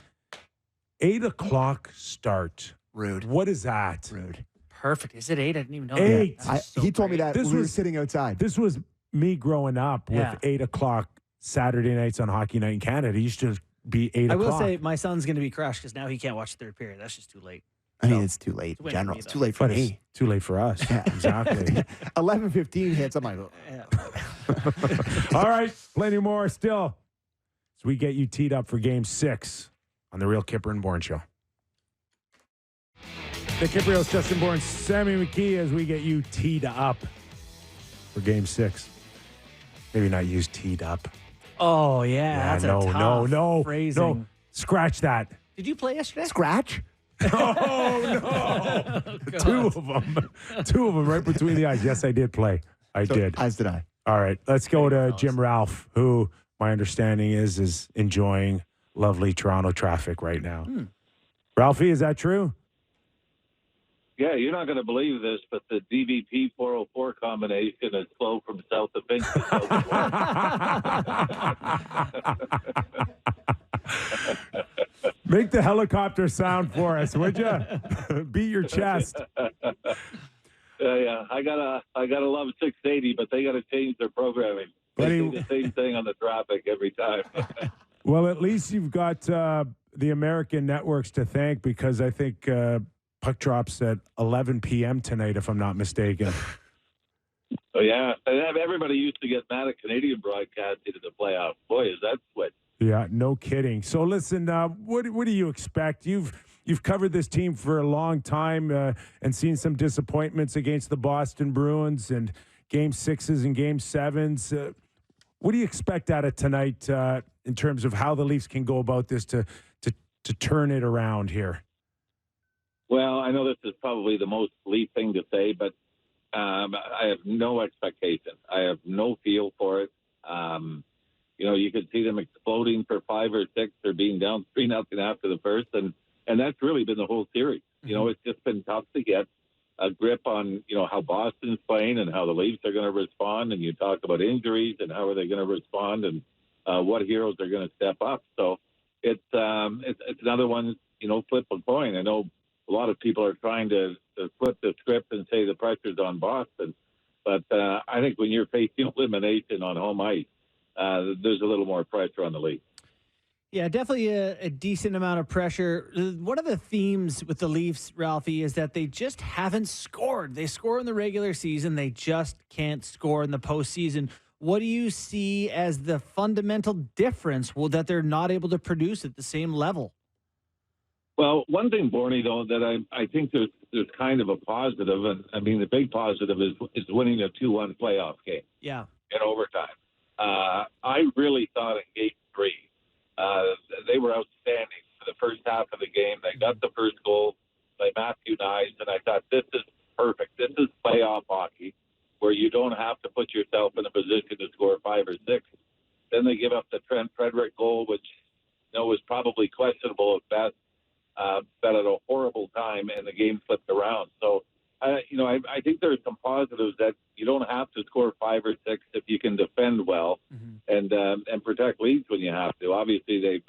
8 o'clock start. Rude. What is that? Rude. Perfect. Is it 8? I didn't even know 8. that. He told me that we were sitting outside. This was me growing up with 8 o'clock Saturday nights on Hockey Night in Canada. It used to be 8 o'clock. I will say my son's going to be crushed because now he can't watch the third period. That's just too late. It's too late in general. It's too late for me. It's too late for us. Yeah. Exactly. 11:15 hits. I'm like, All right, plenty more still. So we get you teed up for Game 6 on the Real Kyper and Bourne Show. Nick Kypreos, Justin Bourne, Sammy McKee as we get you teed up for Game 6. Maybe not use teed up. Oh, yeah. That's a tough phrasing. No. Scratch that. Did you play yesterday? Scratch? Oh, no. Two of them right between the eyes. Yes, I did play. I did. As did I. All right, let's go to Jim Ralph, who my understanding is enjoying lovely Toronto traffic right now. Ralphie, is that true? Yeah, you're not going to believe this, but the DVP 404 combination is slow from south of Finch to south of West. Make the helicopter sound for us, would you? Beat your chest. Yeah, I gotta love 680, but they got to change their programming. They do the same thing on the traffic every time. Well, at least you've got the American networks to thank, because I think puck drops at 11 p.m. tonight, if I'm not mistaken. Oh, yeah. Everybody used to get mad at Canadian broadcasting in the playoffs. Boy, is that switch. Yeah, no kidding. So listen, what do you expect? You've covered this team for a long time and seen some disappointments against the Boston Bruins and Game 6s and Game 7s. What do you expect out of tonight in terms of how the Leafs can go about this to turn it around here? Well, I know this is probably the most Leaf thing to say, but I have no expectation. I have no feel for it. You could see them exploding for 5 or 6 or being down 3-0 after the first, and that's really been the whole series. It's just been tough to get a grip on, how Boston's playing and how the Leafs are going to respond. And you talk about injuries and how are they going to respond and what heroes are going to step up. So it's another one, flip a coin. I know a lot of people are trying to flip the script and say the pressure's on Boston. But I think when you're facing elimination on home ice, there's a little more pressure on the Leafs. Yeah, definitely a decent amount of pressure. One of the themes with the Leafs, Ralphie, is that they just haven't scored. They score in the regular season. They just can't score in the postseason. What do you see as the fundamental difference that they're not able to produce at the same level? Well, one thing, Borny, though, that I think there's kind of a positive, and I mean the big positive is winning a 2-1 playoff game. Yeah. In overtime. I really thought in Game 3 they were outstanding for the first half of the game. They got the first goal by Matthew Nyes, and I thought this is perfect. This is playoff hockey where you don't have to put yourself in a position to score 5 or 6. Then they give up the Trent Frederick goal, which was probably questionable at best. But at a horrible time, and the game flipped around. So, I think there's some positives that you don't have to score 5 or 6 if you can defend well and protect leads when you have to. Obviously, I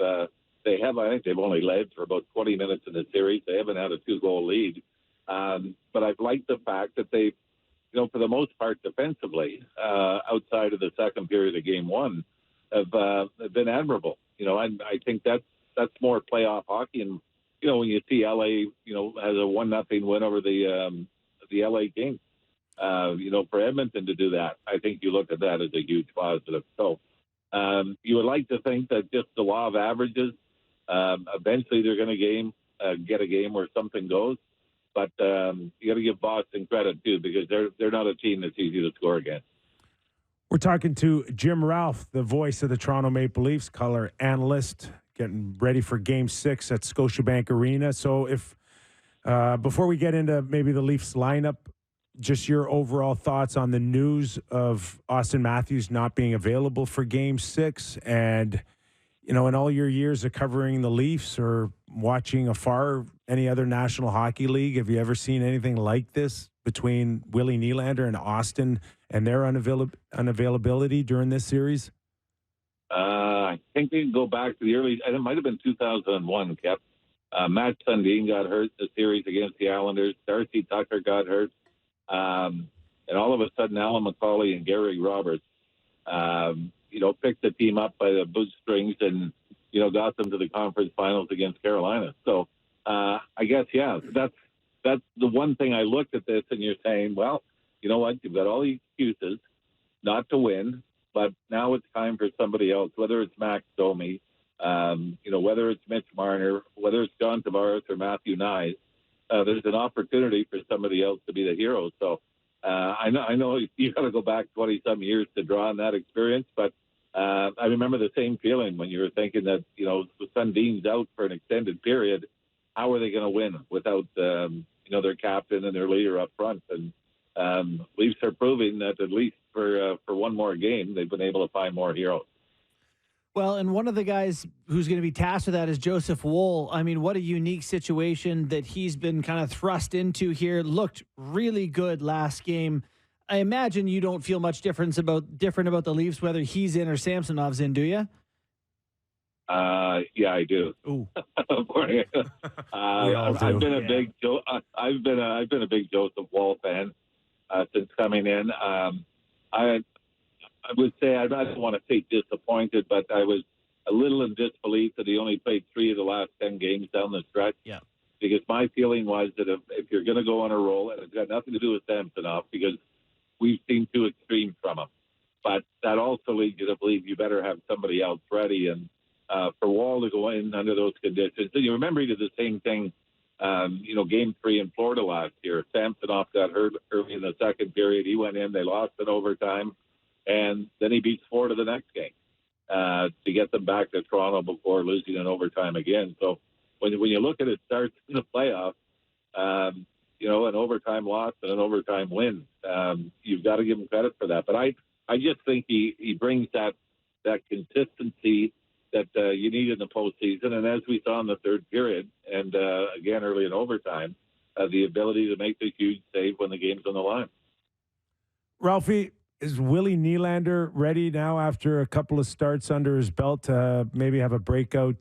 think they've only led for about 20 minutes in the series. They haven't had a 2-goal lead. But I've liked the fact that they've, for the most part defensively, outside of the second period of Game 1, have been admirable. I think that's more playoff hockey. And when you see LA, has a 1-0 win over the LA Kings, for Edmonton to do that, I think you look at that as a huge positive. So you would like to think that just the law of averages, eventually they're going to get a game where something goes. But you got to give Boston credit too, because they're not a team that's easy to score against. We're talking to Jim Ralph, the voice of the Toronto Maple Leafs, color analyst, getting ready for Game 6 at Scotiabank Arena. So if before we get into maybe the Leafs lineup, just your overall thoughts on the news of Austin Matthews not being available for Game 6. And, in all your years of covering the Leafs or watching afar any other National Hockey League, have you ever seen anything like this between Willie Nylander and Austin and their unavailability during this series? I think we can go back to the early, and it might have been 2001, Kep. Matt Sundin got hurt the series against the Islanders. Darcy Tucker got hurt. And all of a sudden, Alan McCauley and Gary Roberts, picked the team up by the bootstrings and, got them to the conference finals against Carolina. So I guess, that's the one thing I looked at this and you're saying, well, you know what? You've got all the excuses not to win. but now it's time for somebody else, whether it's Max Domi, whether it's Mitch Marner, whether it's John Tavares or Matthew Nyes. There's an opportunity for somebody else to be the hero. So I know you got to go back 20-some years to draw on that experience, but I remember the same feeling when you were thinking that, Sundin's out for an extended period. How are they going to win without, their captain and their leader up front? And Leafs are proving that at least for one more game, they've been able to find more heroes. Well, and one of the guys who's going to be tasked with that is Joseph Woll. I mean, what a unique situation that he's been kind of thrust into here. Looked really good last game. I imagine you don't feel much different about the Leafs, whether he's in or Samsonov's in, do you? Yeah, I do. Ooh. I've been a big Joseph Woll fan since coming in. I would say, I don't want to say disappointed, but I was a little in disbelief that he only played 3 of the last 10 games down the stretch. Yeah. Because my feeling was that if you're going to go on a roll, and it's got nothing to do with Samsonov, because we've seen 2 extremes from him. But that also leads you to believe you better have somebody else ready. And for Woll to go in under those conditions, and you remember he did the same thing, Game 3 in Florida last year. Samsonov got hurt early in the second period. He went in, they lost in overtime. And then he beats Florida the next game to get them back to Toronto before losing in overtime again. So when you look at it starts in the playoffs, an overtime loss and an overtime win, you've got to give him credit for that. But I just think he brings that consistency that you need in the postseason. And as we saw in the third period, and again early in overtime, the ability to make the huge save when the game's on the line. Ralphie, is Willie Nylander ready now after a couple of starts under his belt to maybe have a breakout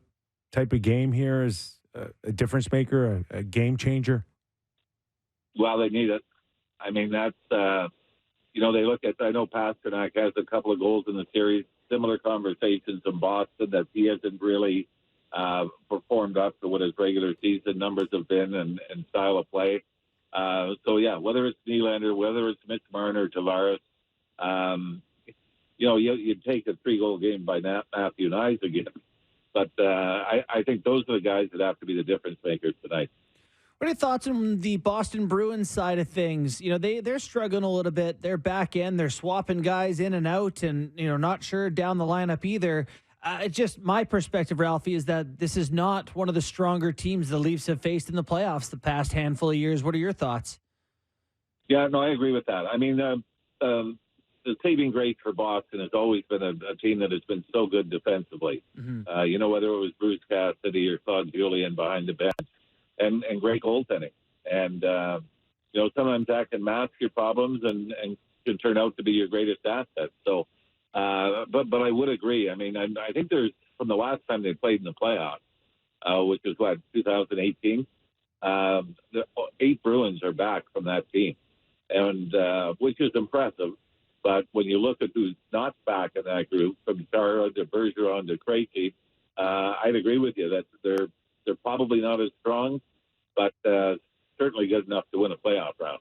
type of game here as a difference maker, a game changer? Well, they need it. I mean, that's, they look at, I know Pasternak has a couple of goals in the series, similar conversations in Boston that he hasn't really performed up to what his regular season numbers have been and style of play. Whether it's Nylander, whether it's Mitch Marner or Tavares, you'd take a 3-goal game by Matthew Nyes again. But I think those are the guys that have to be the difference makers tonight. What are your thoughts on the Boston Bruins side of things? They're struggling a little bit. They're back end. They're swapping guys in and out and, not sure down the lineup either. Just my perspective, Ralphie, is that this is not one of the stronger teams the Leafs have faced in the playoffs the past handful of years. What are your thoughts? Yeah, no, I agree with that. I mean, the saving grace for Boston has always been a team that has been so good defensively. Mm-hmm. Whether it was Bruce Cassidy or Claude Julien behind the bench, and great goaltending. And, sometimes that can mask your problems and can turn out to be your greatest asset. So, but I would agree. I mean, I think there's, from the last time they played in the playoffs, which was 2018, the 8 Bruins are back from that team, and which is impressive. But when you look at who's not back in that group, from Chara to Bergeron to Krejci, I'd agree with you that they're probably not as strong, but certainly good enough to win a playoff round.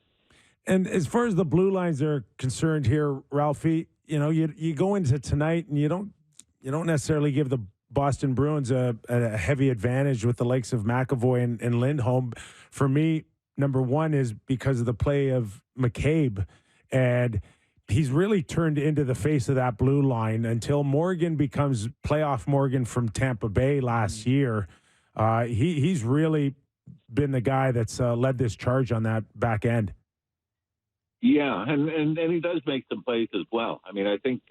And as far as the blue lines are concerned here, Ralphie, you go into tonight and you don't necessarily give the Boston Bruins a heavy advantage with the likes of McAvoy and Lindholm. For me, number one is because of the play of McCabe, and he's really turned into the face of that blue line until Morgan becomes playoff Morgan from Tampa Bay last year. He's really been the guy that's led this charge on that back end. Yeah, and he does make some plays as well. I mean, I think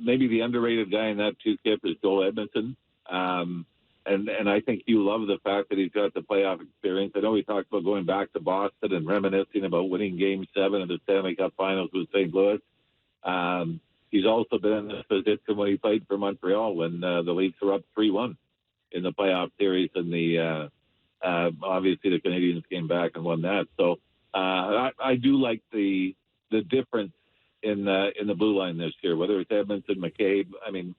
maybe the underrated guy in that too, Kip, is Joel Edmondson. And I think you love the fact that he's got the playoff experience. I know he talked about going back to Boston and reminiscing about winning Game 7 of the Stanley Cup Finals with St. Louis. He's also been in this position when he played for Montreal when the Leafs were up 3-1 in the playoff series, and obviously the Canadiens came back and won that. So I do like the difference in the blue line this year, whether it's Edmondson, McCabe. I mean,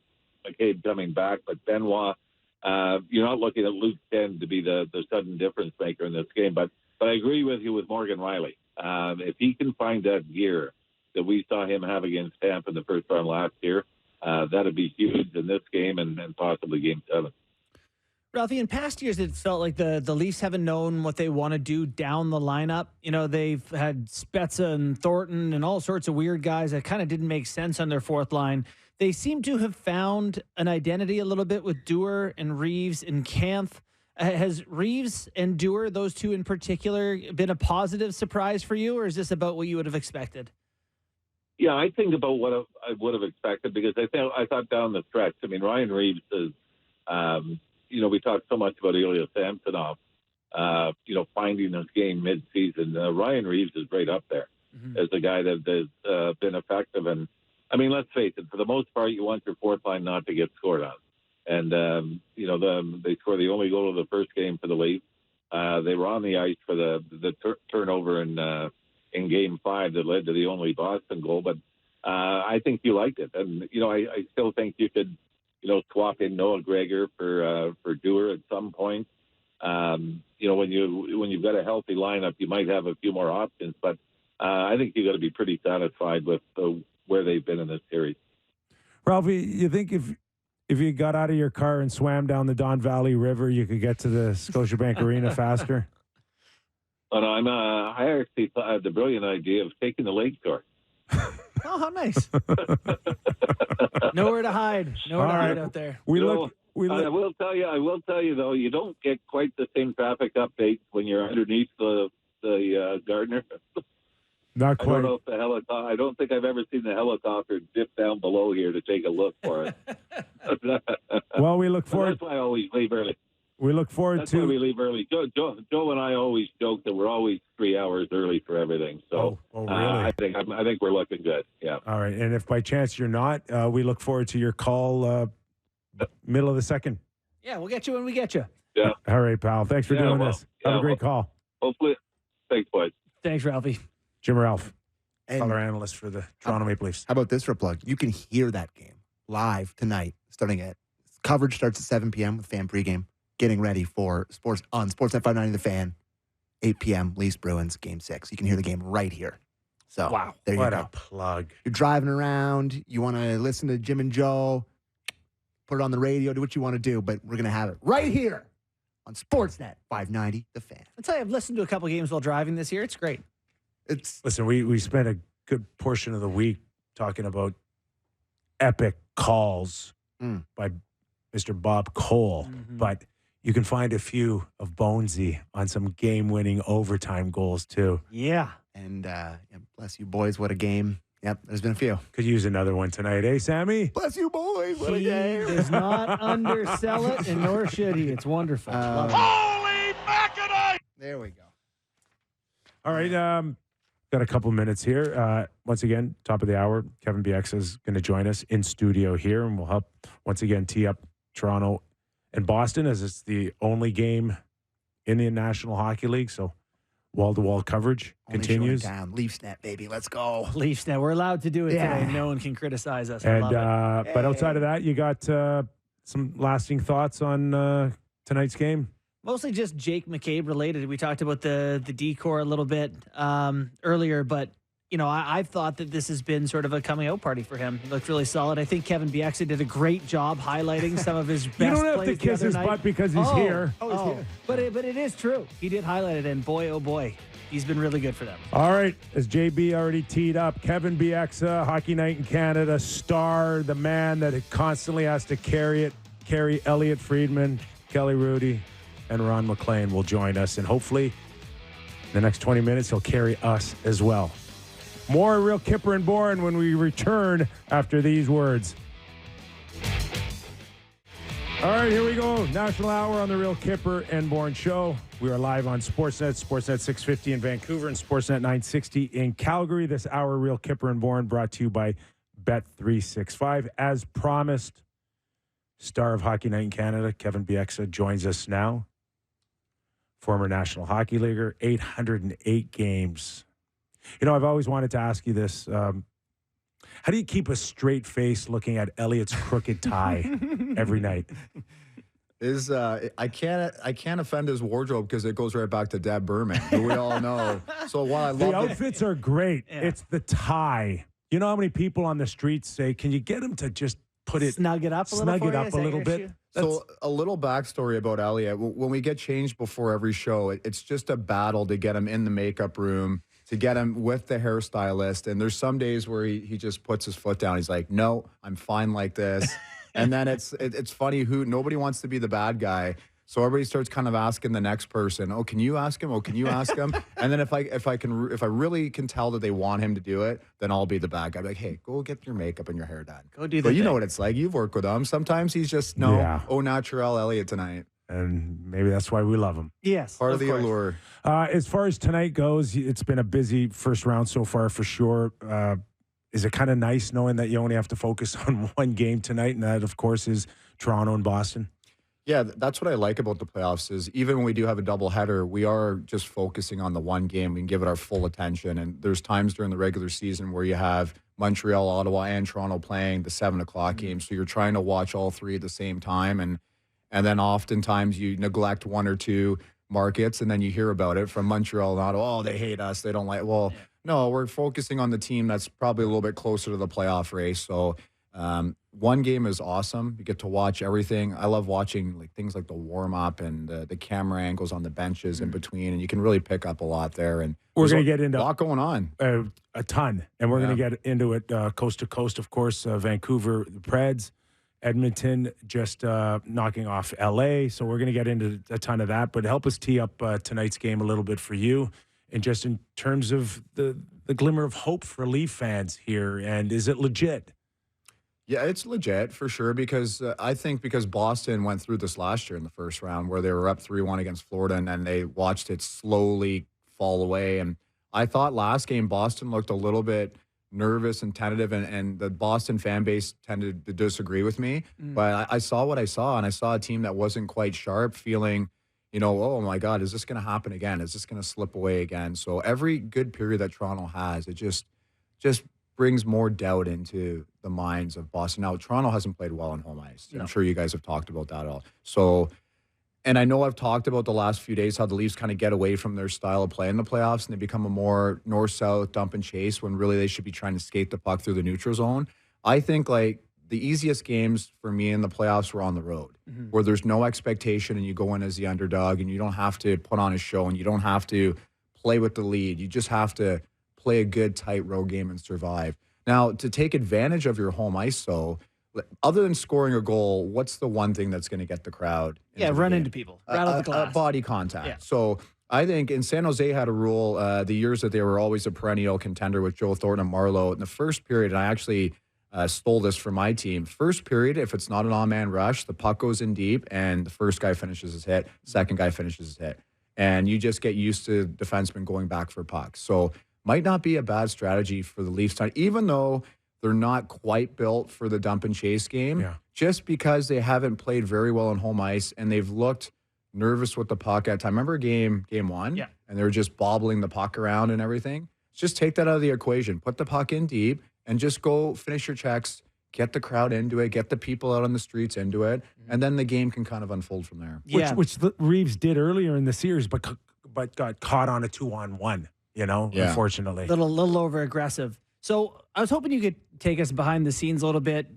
McCabe coming back, but Benoit. You're not looking at Luke Ken to be the sudden difference maker in this game, but I agree with you with Morgan Rielly. If he can find that gear that we saw him have against Tampa in the first round last year. That'd be huge in this game and possibly Game 7. Ralphie, in past years, it felt like the Leafs haven't known what they want to do down the lineup. You know, they've had Spezza and Thornton and all sorts of weird guys that kind of didn't make sense on their fourth line. They seem to have found an identity a little bit with Dewar and Reeves and Kampf. Has Reeves and Dewar, those two in particular, been a positive surprise for you, or is this about what you would have expected? Yeah, I think about what I would have expected, because I thought down the stretch, I mean, Ryan Reeves is, we talked so much about Ilya Samsonov, finding his game mid-season. Ryan Reeves is right up there as a guy that has been effective. And, I mean, let's face it, for the most part, you want your fourth line not to get scored on. And, they scored the only goal of the first game for the Leafs. They were on the ice for the turnover in Game 5 that led to the only Boston goal. But I think you liked it. And, I still think you could, swap in Noah Gregor for Dewar at some point. When you've got a healthy lineup, you might have a few more options. But I think you got to be pretty satisfied with where they've been in this series. Ralphie, you think if you got out of your car and swam down the Don Valley River, you could get to the Scotiabank Arena faster? Oh, no, I actually had the brilliant idea of taking the lake tour. Oh, how nice. Nowhere to hide. Nowhere to hide out there. I will tell you, though, you don't get quite the same traffic updates when you're underneath the Gardner. Not quite. I don't think I've ever seen the helicopter dip down below here to take a look for it. Well, we look forward. That's why I always leave early. We look forward That's to. why we leave early. Joe and I always joke that we're always 3 hours early for everything. So really? I think we're looking good. Yeah. All right, and if by chance you're not, we look forward to your call middle of the second. Yeah, we'll get you when we get you. Yeah. All right, pal. Thanks for doing this. Have a great call. Hopefully. Thanks, boys. Thanks, Ralphie. Jim Ralph, And color analyst for the Toronto Maple Leafs. how about this for a plug? You can hear that game live tonight, starting at coverage starts at 7 p.m. with fan pregame. Getting ready for sports on Sportsnet 590 The Fan, 8 p.m. Leafs Bruins Game 6. You can hear the game right here. So Wow, there you what go. a plug! You're driving around. You want to listen to Jim and Joe. Put it on the radio. Do what you want to do, but we're gonna have it right here on Sportsnet 590 The Fan. I'll tell you, I've listened to a couple games while driving this year. It's great. Listen, we spent a good portion of the week talking about epic calls by Mr. Bob Cole, but you can find a few of Bonesy on some game-winning overtime goals, too. Yeah. And bless you, boys. What a game. Yep, there's been a few. Could use another one tonight, eh, Sammy? Bless you, boys. What a He game. does not undersell it, and nor should he. It's wonderful. Love it. Holy mackinac! There we go. All right, got a couple minutes here. Once again, top of the hour, Kevin Bieksa is going to join us in studio here, and we'll help once again tee up Toronto and Boston, as it's the only game in the National Hockey League. So wall-to-wall coverage continues. Down. Leafsnet, baby. Let's go. Leafs now. We're allowed to do it Yeah. today. No one can criticize us. And I love it. but outside of that, you got some lasting thoughts on tonight's game? Mostly just Jake McCabe related. We talked about the decor a little bit earlier, but I've thought that this has been sort of a coming out party for him. He looked really solid. I think Kevin Bieksa did a great job highlighting some of his best plays. You don't have to kiss the his other night. butt because he's here. But it is true. He did highlight it, and boy, oh boy, he's been really good for them. All right, as JB already teed up, Kevin Bieksa, Hockey Night in Canada star, the man that constantly has to carry Elliot Friedman, Kelly Rudy, and Ron McLean will join us, and hopefully in the next 20 minutes he'll carry us as well. More Real Kyper and Bourne when we return after these words. All right, here we go. National Hour on the Real Kyper and Bourne Show. We are live on Sportsnet, Sportsnet 650 in Vancouver and Sportsnet 960 in Calgary. This hour, Real Kyper and Bourne, brought to you by Bet365. As promised, star of Hockey Night in Canada, Kevin Bieksa, joins us now. Former National Hockey Leaguer, 808 games. I've always wanted to ask you this. How do you keep a straight face looking at Elliot's crooked tie every night? I can't offend his wardrobe because it goes right back to Deb Berman, who we all know. So while I love the outfits are great, it's the tie. You know how many people on the streets say, "Can you get him to just put it snug it up a little bit?" So a little backstory about Elliot. When we get changed before every show, it's just a battle to get him in the makeup room, to get him with the hairstylist. And there's some days where he just puts his foot down. He's like, "No, I'm fine like this." And then it's funny nobody wants to be the bad guy. So everybody starts kind of asking the next person, "Oh, can you ask him? Oh, can you ask him?" And then if I really can tell that they want him to do it, then I'll be the bad guy. I'll be like, "Hey, go get your makeup and your hair done. Go do But you know what it's like. You've worked with him. Sometimes he's just au naturel Elliot tonight. And maybe that's why we love him. Yes, part of the allure. As far as tonight goes, it's been a busy first round so far for sure. Is it kind of nice knowing that you only have to focus on one game tonight, and that, of course, is Toronto and Boston? Yeah, that's what I like about the playoffs is even when we do have a doubleheader, we are just focusing on the one game. We can give it our full attention. And there's times during the regular season where you have Montreal, Ottawa, and Toronto playing the 7 o'clock game. So you're trying to watch all three at the same time. And then oftentimes you neglect one or two markets, and then you hear about it from Montreal and Ottawa. Oh, they hate us. They don't like. Well, no, we're focusing on the team that's probably a little bit closer to the playoff race. So one game is awesome. You get to watch everything. I love watching things like the warm up and the camera angles on the benches in between, and you can really pick up a lot there. And we're going to get into a lot going on, a ton, and we're going to get into it coast to coast. Of course, Vancouver, the Preds, Edmonton just knocking off LA. So we're going to get into a ton of that. But help us tee up tonight's game a little bit for you, and just in terms of the glimmer of hope for Leaf fans here. And is it legit? Yeah, it's legit for sure because I think because Boston went through this last year in the first round where they were up 3-1 against Florida and then they watched it slowly fall away. And I thought last game Boston looked a little bit nervous and tentative, and the Boston fan base tended to disagree with me. But I saw what I saw, and I saw a team that wasn't quite sharp, feeling, oh my God, is this going to happen again? Is this going to slip away again? So every good period that Toronto has, it just brings more doubt into the minds of Boston. Now, Toronto hasn't played well on home ice. I'm sure you guys have talked about that all. So, and I know I've talked about the last few days how the Leafs kind of get away from their style of play in the playoffs and they become a more north-south dump and chase when really they should be trying to skate the puck through the neutral zone. I think the easiest games for me in the playoffs were on the road, where there's no expectation and you go in as the underdog and you don't have to put on a show and you don't have to play with the lead. You just have to play a good, tight road game and survive. Now, to take advantage of your home ice, though, other than scoring a goal, what's the one thing that's going to get the crowd? Run into people. Rattle the glass. Body contact. Yeah. So I think in San Jose had a rule the years that they were always a perennial contender with Joe Thornton and Marleau. In the first period, and I actually stole this from my team. First period, if it's not an on-man rush, the puck goes in deep, and the first guy finishes his hit, second guy finishes his hit. And you just get used to defensemen going back for pucks. So might not be a bad strategy for the Leafs tonight, even though they're not quite built for the dump and chase game, just because they haven't played very well on home ice and they've looked nervous with the puck at time. Remember game one? Yeah. And they were just bobbling the puck around and everything? Just take that out of the equation. Put the puck in deep and just go finish your checks, get the crowd into it, get the people out on the streets into it, and then the game can kind of unfold from there. Yeah. Which Reeves did earlier in the series, but got caught on a 2-on-1. Unfortunately. Little over aggressive. So I was hoping you could take us behind the scenes a little bit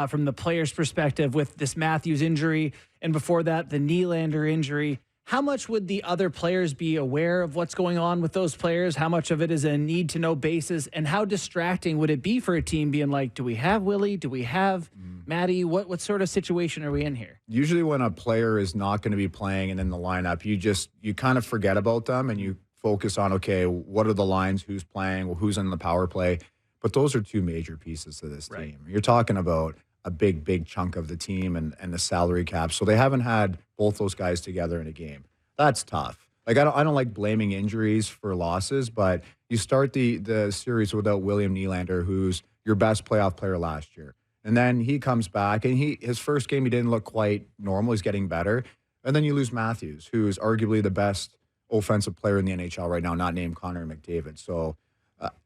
from the player's perspective with this Matthews injury and before that, the Nylander injury. How much would the other players be aware of what's going on with those players? How much of it is a need-to-know basis? And how distracting would it be for a team being like, do we have Willie? Do we have Matty? What sort of situation are we in here? Usually when a player is not going to be playing and in the lineup, you kind of forget about them and you focus on, okay, what are the lines, who's playing, who's in the power play. But those are two major pieces to this team. You're talking about a big chunk of the team and the salary cap. So they haven't had both those guys together in a game. That's tough. I don't like blaming injuries for losses, but you start the series without William Nylander, who's your best playoff player last year. And then he comes back, and his first game he didn't look quite normal. He's getting better. And then you lose Matthews, who's arguably the best offensive player in the NHL right now, not named Connor McDavid. So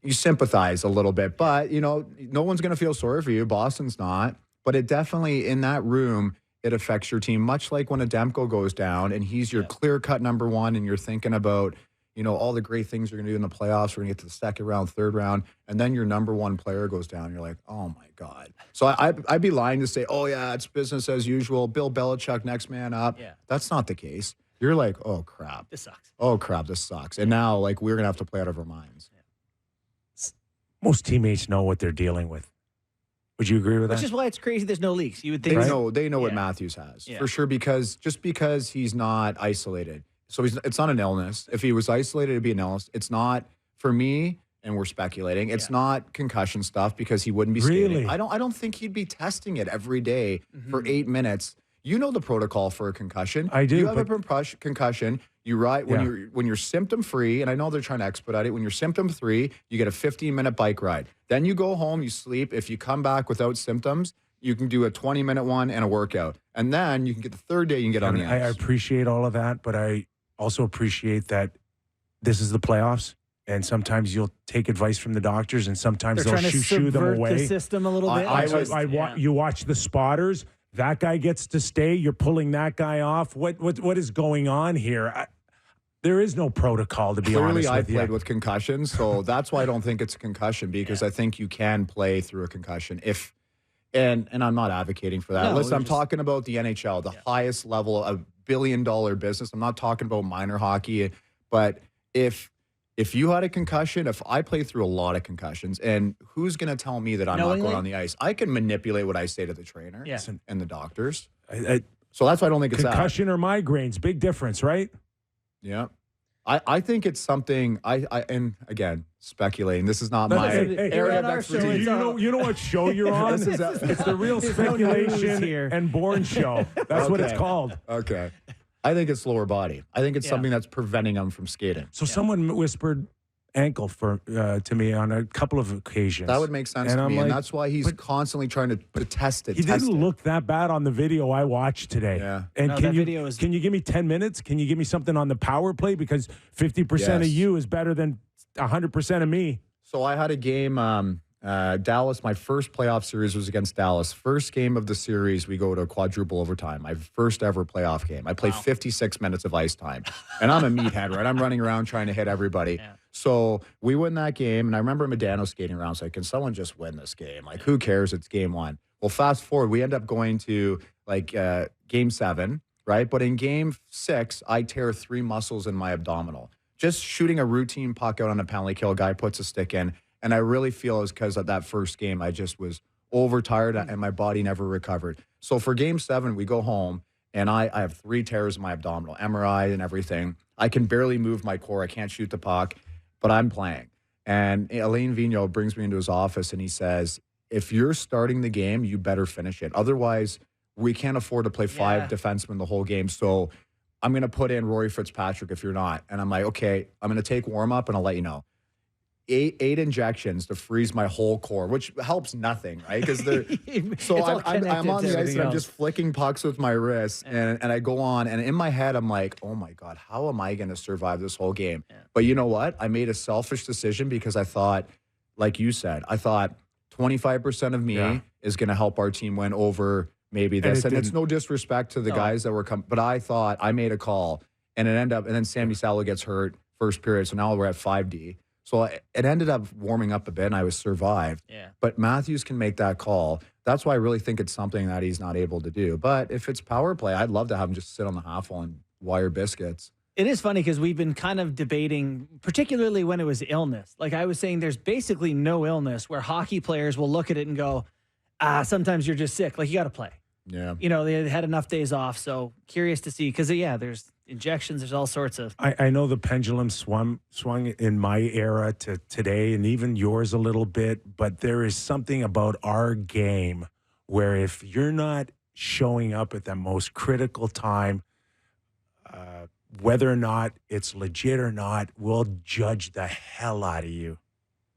you sympathize a little bit, but no one's going to feel sorry for you. Boston's not, but it definitely in that room, it affects your team, much like when Ademko goes down and he's your clear-cut number one and you're thinking about, all the great things you're going to do in the playoffs. We're going to get to the second round, third round, and then your number one player goes down. You're like, oh, my God. So I'd be lying to say, oh, yeah, it's business as usual. Bill Belichick, next man up. Yeah. That's not the case. You're like, oh, crap. This sucks. Oh, crap, this sucks. And now, we're going to have to play out of our minds. Most teammates know what they're dealing with. Would you agree with that? Which is why it's crazy there's no leaks. You would think They know what Matthews has, for sure, because he's not isolated. So it's not an illness. If he was isolated, it'd be an illness. It's not, for me, and we're speculating, it's not concussion stuff because he wouldn't be skating. I don't think he'd be testing it every day for 8 minutes. You know the protocol for a concussion. I do. You have a concussion. You ride when you're symptom free, and I know they're trying to expedite it. When you're symptom free, you get a 15-minute bike ride. Then you go home, you sleep. If you come back without symptoms, you can do a 20-minute one and a workout. And then you can get the third day, you can get on the ice. I appreciate all of that, but I also appreciate that this is the playoffs, and sometimes you'll take advice from the doctors, and sometimes they'll shoo them away. The system a little bit. You watch the spotters. That guy gets to stay. You're pulling that guy off. What is going on here? There is no protocol, to be honest with you. I played with concussions, so that's why I don't think it's a concussion, because I think you can play through a concussion and I'm not advocating for that. No, Listen, I'm talking about the NHL, the highest level of billion-dollar business. I'm not talking about minor hockey, but if you had a concussion, if I play through a lot of concussions, and who's going to tell me that I'm not going on the ice? I can manipulate what I say to the trainer and the doctors. So that's why I don't think it's concussion or migraines. Big difference, right? Yeah. I think it's something and again, speculating. This is not my area of expertise. You know what show you're on? It's the Real Speculation and Bourne Show. That's what it's called. Okay. I think it's lower body. I think it's something that's preventing him from skating. So someone whispered ankle to me on a couple of occasions. That would make sense to me, and that's why he's constantly trying to test it. He didn't look that bad on the video I watched today. Yeah. And can you give me 10 minutes? Can you give me something on the power play? Because 50% of you is better than 100% of me. So I had a game, Dallas, my first playoff series was against Dallas. First game of the series, we go to quadruple overtime. My first ever playoff game. I played 56 minutes of ice time. And I'm a meathead, right? I'm running around trying to hit everybody. Yeah. So we win that game, and I remember Medano skating around. So like, can someone just win this game? Like, who cares? It's game one. Well, fast forward, we end up going to game 7, right? But in game 6, I tear 3 muscles in my abdominal. Just shooting a routine puck out on a penalty kill, guy puts a stick in. And I really feel it's because of that first game, I just was overtired and my body never recovered. So for game 7, we go home, and I have 3 tears in my abdominal, MRI and everything. I can barely move my core. I can't shoot the puck, but I'm playing. And Alain Vigneault brings me into his office, and he says, if you're starting the game, you better finish it. Otherwise, we can't afford to play 5 defensemen the whole game. So I'm going to put in Rory Fitzpatrick if you're not. And I'm like, okay, I'm going to take warm-up, and I'll let you know. 8 injections to freeze my whole core, which helps nothing, right? Because I'm on the ice and I'm just flicking pucks with my wrist, and I go on, and in my head I'm like, oh my God, how am I going to survive this whole game? Yeah. But you know what? I made a selfish decision because I thought, like you said, 25% of me is going to help our team win over maybe this. And it's no disrespect to the guys that were coming, but I thought I made a call, and and then Sammy Salo gets hurt first period, so now we're at 5D. So it ended up warming up a bit, and I was survived. Yeah. But Matthews can make that call. That's why I really think it's something that he's not able to do. But if it's power play, I'd love to have him just sit on the half wall and wire biscuits. It is funny because we've been kind of debating, particularly when it was illness. Like I was saying, there's basically no illness where hockey players will look at it and go, sometimes you're just sick. Like, you got to play. Yeah. They had enough days off. So curious to see, because, there's injections, there's all sorts of. I know the pendulum swung in my era to today, and even yours a little bit, but there is something about our game where if you're not showing up at the most critical time, whether or not it's legit or not, we'll judge the hell out of you,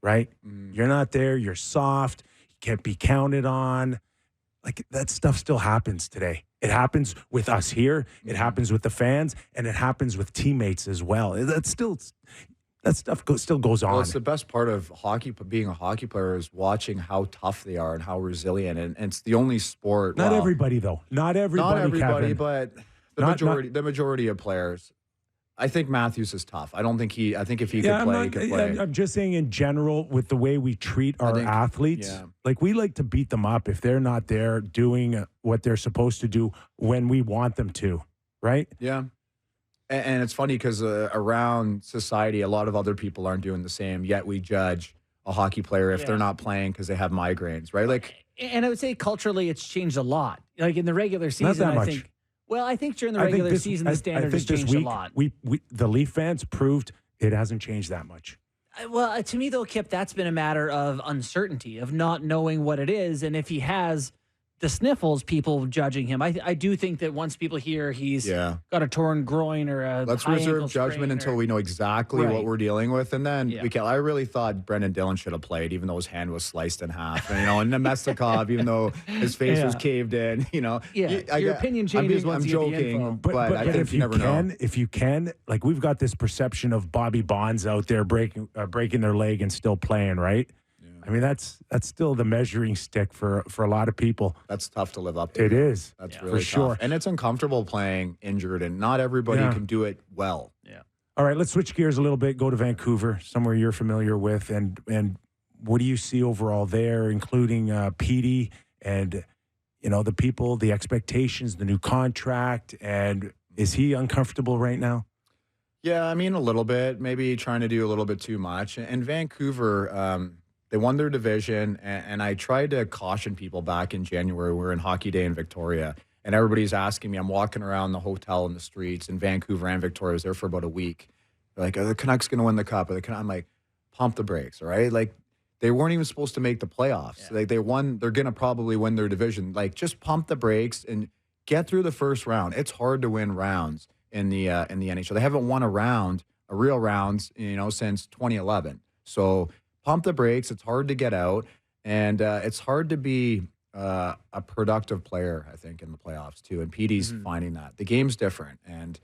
right? You're not there, you're soft, you can't be counted on. Like, that stuff still happens today. It happens with us here. It happens with the fans, and it happens with teammates as well. That's still, that stuff still goes on. Well, it's the best part of hockey, being a hockey player, is watching how tough they are and how resilient. And it's the only sport. Not everybody, though. Not everybody, Kevin. But the majority of players. I think Matthews is tough. I think if he could play, he could play. I'm just saying in general, with the way we treat our athletes, like we like to beat them up if they're not there doing what they're supposed to do when we want them to, right? Yeah. And it's funny because around society, a lot of other people aren't doing the same, yet we judge a hockey player if they're not playing because they have migraines, right? Like, and I would say culturally it's changed a lot. Like in the regular season, not that much. I think. Well, I think during the regular season, the standard has changed a lot. The Leaf fans proved it hasn't changed that much. Well, to me, though, Kip, that's been a matter of uncertainty, of not knowing what it is. And if he has the sniffles, people judging him. I do think that once people hear he's got a torn groin or a let's reserve judgment until we know exactly what we're dealing with, and then we can. I really thought Brendan Dillon should have played, even though his hand was sliced in half, and Nemestikov, even though his face was caved in. Your opinion changes once you get the info. But I think if you can, like we've got this perception of Bobby Bonds out there breaking their leg and still playing, right? I mean, that's still the measuring stick for a lot of people. That's tough to live up to. It is. That's really tough. Sure. And it's uncomfortable playing injured, and not everybody can do it well. Yeah. All right, let's switch gears a little bit, go to Vancouver, somewhere you're familiar with, and what do you see overall there, including Petey and, the people, the expectations, the new contract, and is he uncomfortable right now? Yeah, I mean, a little bit, maybe trying to do a little bit too much. And Vancouver, they won their division, and I tried to caution people back in January. We were in Hockey Day in Victoria, and everybody's asking me. I'm walking around the hotel in the streets in Vancouver and Victoria. I was there for about a week. They're like, are the Canucks going to win the Cup? I'm like, pump the brakes, all right? Like, they weren't even supposed to make the playoffs. Like, they won. They're going to probably win their division. Like, just pump the brakes and get through the first round. It's hard to win rounds in the NHL. They haven't won a real rounds, since 2011. So pump the brakes. It's hard to get out, and it's hard to be a productive player, I think, in the playoffs, too. And Petey's finding that. The game's different. And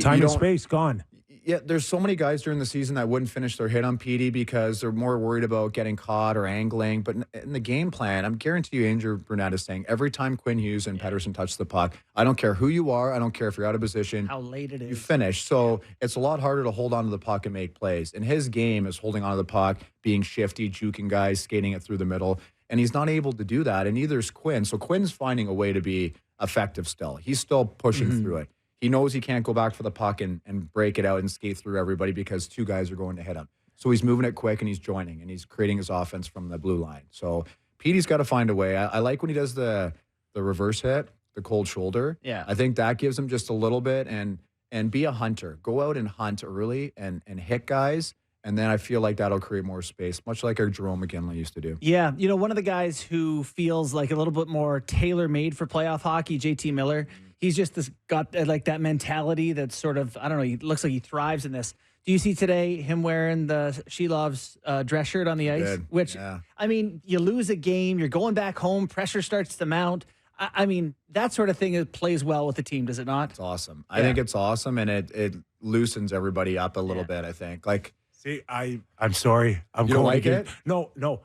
time and space gone. Yeah, there's so many guys during the season that wouldn't finish their hit on Petey because they're more worried about getting caught or angling. But in the game plan, I'm guarantee you Andrew Brunette is saying every time Quinn Hughes and Pettersson touch the puck, I don't care who you are, I don't care if you're out of position. How late it is. You finish. So it's a lot harder to hold on to the puck and make plays. And his game is holding on to the puck, being shifty, juking guys, skating it through the middle. And he's not able to do that. And neither is Quinn. So Quinn's finding a way to be effective still. He's still pushing through it. He knows he can't go back for the puck and break it out and skate through everybody because two guys are going to hit him. So he's moving it quick and he's joining and he's creating his offense from the blue line. So Petey's got to find a way. I like when he does the reverse hit, the cold shoulder. Yeah. I think that gives him just a little bit and be a hunter. Go out and hunt early and hit guys. And then I feel like that'll create more space, much like our Jerome McGinley used to do. Yeah. One of the guys who feels like a little bit more tailor-made for playoff hockey, JT Miller, he's just got like that mentality that's sort of, I don't know, he looks like he thrives in this. Do you see today him wearing the She Loves dress shirt on the ice? Good. Which, yeah. I mean, you lose a game, you're going back home, pressure starts to mount. I mean, that sort of thing plays well with the team, does it not? It's awesome. I think it's awesome, and it loosens everybody up a little bit, I think. Like, see, I'm sorry. You don't like it? No.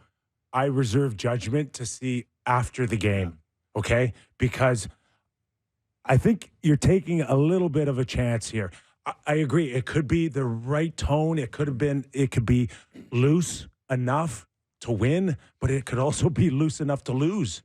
I reserve judgment to see after the game, okay? Because I think you're taking a little bit of a chance here. I agree. It could be the right tone. It could be loose enough to win, but it could also be loose enough to lose.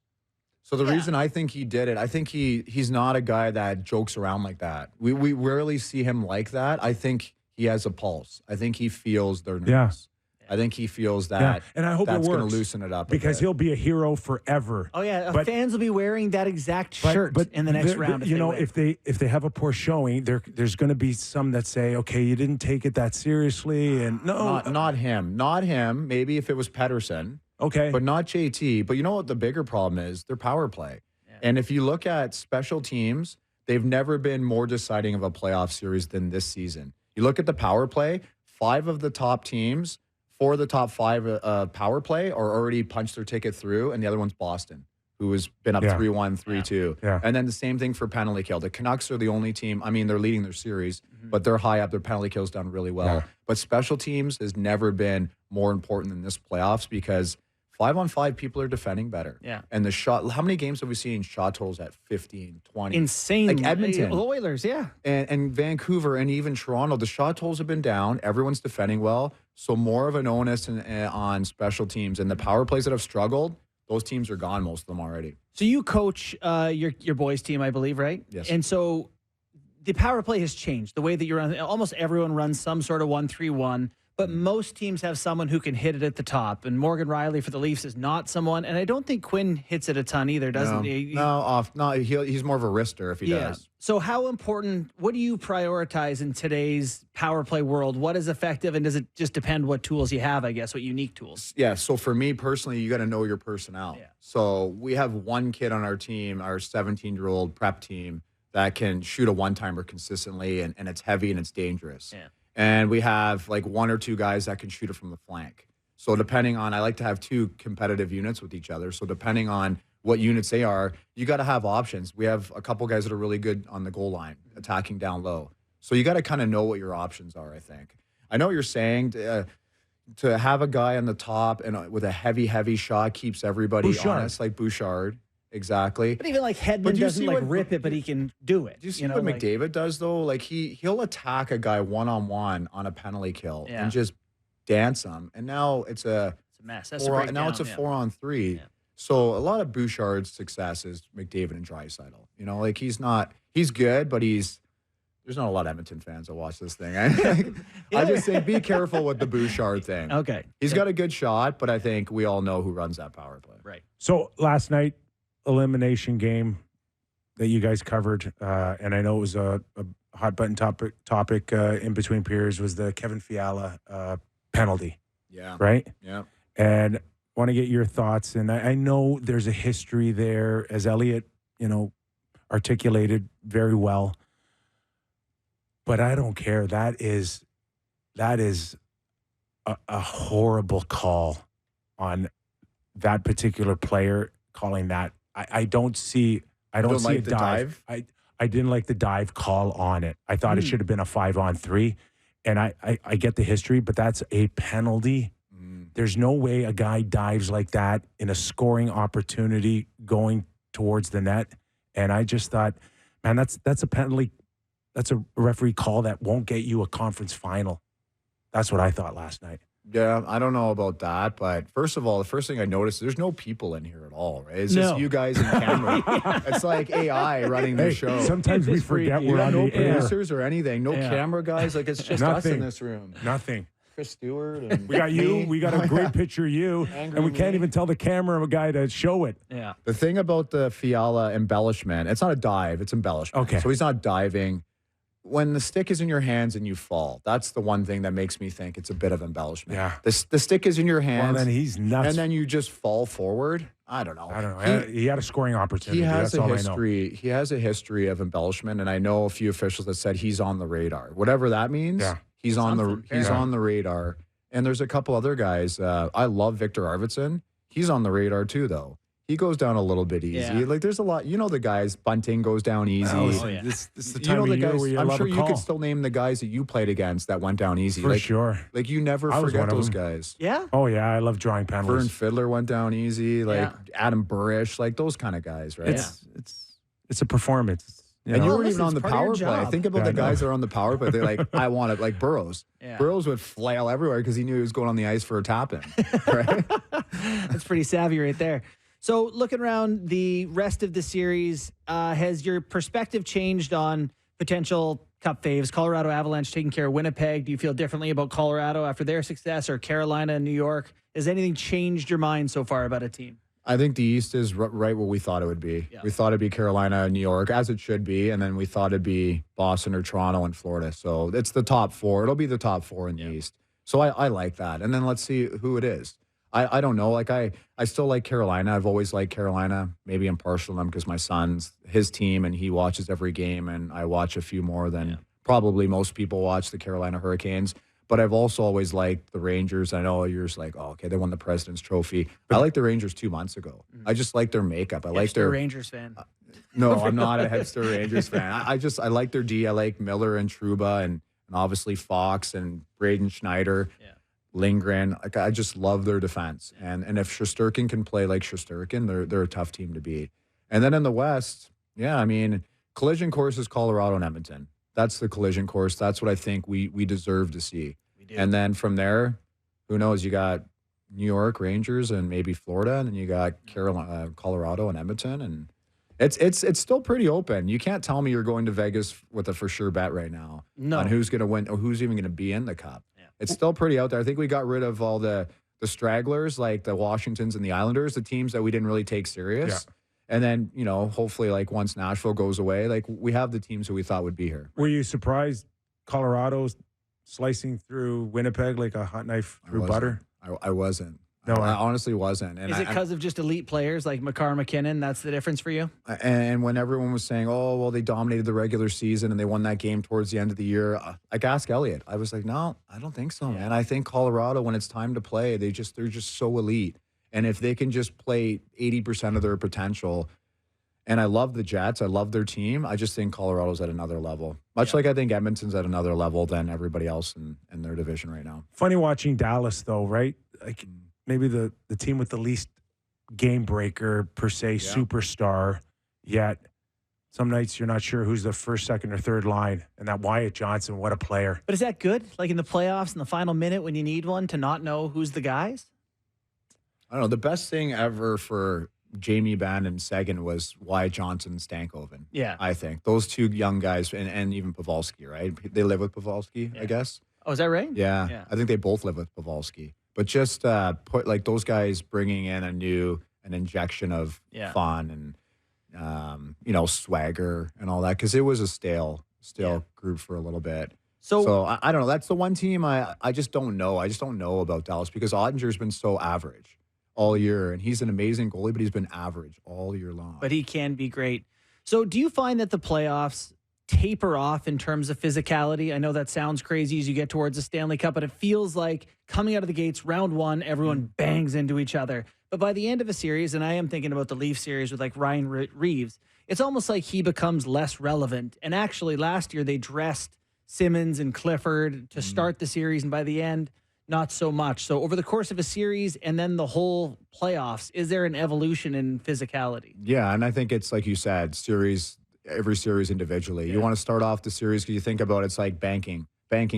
So the reason I think he did it, I think he's not a guy that jokes around like that. We rarely see him like that. I think he has a pulse. I think he feels their nerves. Yeah. I think he feels that. And I hope that's it works going to loosen it up because he'll be a hero forever. Oh yeah, fans will be wearing that exact shirt in the next round. If they have a poor showing, there's going to be some that say, okay, you didn't take it that seriously, and not him. Maybe if it was Pettersson, okay, but not JT. But you know what the bigger problem is? Their power play. Yeah. And if you look at special teams, they've never been more deciding of a playoff series than this season. You look at the power play, 5 of the top teams. 4 of the top 5 power play are already punched their ticket through, and the other one's Boston. who has been up Yeah. 3-1, 3-2. Yeah. And then the same thing for penalty kill. The Canucks are the only team, I mean, they're leading their series, but they're high up. Their penalty kill's done really well. Yeah. But special teams has never been more important than this playoffs because 5-on-5 people are defending better. Yeah. And the shot, how many games have we seen shot totals at 15, 20? Insane. Like Edmonton. The Oilers, yeah. And Vancouver and even Toronto, the shot totals have been down. Everyone's defending well. So more of an onus on special teams. And the power plays that have struggled, those teams are gone, most of them already. So you coach your boys' team, I believe, right? Yes. And so the power play has changed. The way that you run, almost everyone runs some sort of 1-3-1, but most teams have someone who can hit it at the top. And Morgan Riley for the Leafs is not someone, and I don't think Quinn hits it a ton either, doesn't he? He's more of a wrister if he does. So how important, what do you prioritize in today's power play world? What is effective, and does it just depend what tools you have, I guess, what unique tools? Yeah, so for me personally, you got to know your personnel. Yeah. So we have one kid on our team, our 17-year-old prep team, that can shoot a one-timer consistently, and it's heavy and it's dangerous. Yeah. And we have like one or two guys that can shoot it from the flank. So depending on, I like to have two competitive units with each other. So depending on what units they are, you got to have options. We have a couple guys that are really good on the goal line, attacking down low. So you got to kind of know what your options are, I think. I know what you're saying. To have a guy on the top and with a heavy shot keeps everybody honest, like Bouchard. Exactly. But even like Hedman doesn't like rip it, but he can do it. Do you see what McDavid does though? Like he'll attack a guy one-on-one on a penalty kill and just dance him. And now it's a mess. It's a 4-on-3. Yeah. So a lot of Bouchard's success is McDavid and Draisaitl. You know, like he's good, but there's not a lot of Edmonton fans that watch this thing. I just say be careful with the Bouchard thing. Okay. He's got a good shot, but I think we all know who runs that power play. Right. So last night, elimination game that you guys covered, and I know it was a hot button topic in between periods, was the Kevin Fiala penalty. Yeah. Right? Yeah. And want to get your thoughts. And I know there's a history there, as Elliot, articulated very well. But I don't care. That is a horrible call on that particular player, calling that. I don't see a dive. I didn't like the dive call on it. I thought it should have been a 5-on-3. And I get the history, but that's a penalty. There's no way a guy dives like that in a scoring opportunity going towards the net. And I just thought, man, that's a penalty. That's a referee call that won't get you a conference final. That's what I thought last night. Yeah, I don't know about that, but first of all, the first thing I noticed, there's no people in here at all, right? It's just you guys in camera. It's like AI running the show. Sometimes we forget we're on no the air. producers or anything, no camera guys. Like it's just us in this room. Nothing. Chris Stewart and we got you. We got a great picture of you, and we can't even tell the camera guy to show it. Yeah. The thing about the Fiala embellishment, it's not a dive, it's embellishment. Okay. So he's not diving. When the stick is in your hands and you fall, that's the one thing that makes me think it's a bit of embellishment. Yeah. The stick is in your hands. Well, then he's nuts. And then you just fall forward. I don't know. He had a scoring opportunity. He has That's a all history. I know. He has a history of embellishment, and I know a few officials that said he's on the radar. Whatever that means. Yeah. He's on the radar. And there's a couple other guys. I love Victor Arvidsson. He's on the radar too, though. He goes down a little bit easy. Yeah. Like there's a lot. You know the guys. Bunting goes down easy. This is the time of year where you I'm love sure a you call. could still name the guys that you played against that went down easy. For sure. Like you never I was forget one of those them. guys. Yeah. Oh yeah, I love drawing Vern penalties. Fiddler went down easy. Like Adam Burish. Like those kind of guys, right? It's a performance. And you Well, weren't even listen, on the it's part of your power play. job. Think about the guys that are on the power play. They're like, I want it. Like Burrows. Yeah. Burrows would flail everywhere because he knew he was going on the ice for a tap-in. Right? That's pretty savvy right there. So looking around the rest of the series, has your perspective changed on potential cup faves? Colorado Avalanche taking care of Winnipeg. Do you feel differently about Colorado after their success, or Carolina and New York? Has anything changed your mind so far about a team? I think the East is right where we thought it would be. Yeah. We thought it'd be Carolina and New York, as it should be, and then we thought it'd be Boston or Toronto and Florida. So it's the top four. It'll be the top four in the East. So I like that. And then let's see who it is. I don't know. Like I still like Carolina. I've always liked Carolina. Maybe I'm partial to them because my son's his team and he watches every game, and I watch a few more than probably most people watch the Carolina Hurricanes. But I've also always liked the Rangers. I know you're just like, oh, okay, they won the President's Trophy. I liked the Rangers 2 months ago. I just like their makeup. I like their Rangers fan. No, I'm not a hipster Rangers fan. I like their D. I like Miller and Trouba and obviously Fox and Braden Schneider, Lindgren. Like, I just love their defense. And if Shesterkin can play like Shesterkin, they're a tough team to beat. And then in the West, I mean, collision course is Colorado and Edmonton. That's the collision course. That's what I think we deserve to see. And then from there, who knows? You got New York Rangers and maybe Florida, and then you got Colorado and Edmonton, and it's still pretty open. You can't tell me you're going to Vegas with a for sure bet right now on who's going to win or who's even going to be in the Cup. Yeah. It's still pretty out there. I think we got rid of all the stragglers like the Washingtons and the Islanders, the teams that we didn't really take serious. Yeah. And then, hopefully, like, once Nashville goes away, like, we have the teams who we thought would be here. Were you surprised Colorado's slicing through Winnipeg like a hot knife through butter? I wasn't. No, I honestly wasn't. And is it because of just elite players like Makar McKinnon? That's the difference for you? And when everyone was saying, oh, well, they dominated the regular season and they won that game towards the end of the year, like, ask Elliott. I was like, no, I don't think so, man. I think Colorado, when it's time to play, they're just so elite. And if they can just play 80% of their potential, and I love the Jets, I love their team, I just think Colorado's at another level. Much like I think Edmonton's at another level than everybody else in their division right now. Funny watching Dallas, though, right? Like, maybe the team with the least game breaker, per se, superstar, yet some nights you're not sure who's the first, second, or third line. And that Wyatt Johnson, what a player. But is that good? Like in the playoffs, in the final minute when you need one, to not know who's the guys? I don't know. The best thing ever for Jamie Benn and Seguin was Wyatt Johnson and Stankoven. Yeah. I think. Those two young guys, and even Pavelski, right? They live with Pavelski, I guess. Oh, is that right? Yeah. I think they both live with Pavelski. But just put, like, those guys bringing in an injection of fun and, swagger and all that. Because it was a stale group for a little bit. So I don't know. That's the one team I just don't know. I just don't know about Dallas because Ottinger's been so average all year, and he's an amazing goalie, but he's been average all year long. But he can be great. So do you find that the playoffs taper off in terms of physicality? I know that sounds crazy as you get towards the Stanley Cup, but it feels like coming out of the gates, round one, everyone bangs into each other. But by the end of a series, and I am thinking about the Leaf series with like Ryan Reeves, it's almost like he becomes less relevant. And actually last year they dressed Simmons and Clifford to start the series, and by the end, not so much. So over the course of a series and then the whole playoffs, is there an evolution in physicality? Yeah, and I think it's like you said, every series individually. Yeah. You want to start off the series because you think about it's like banking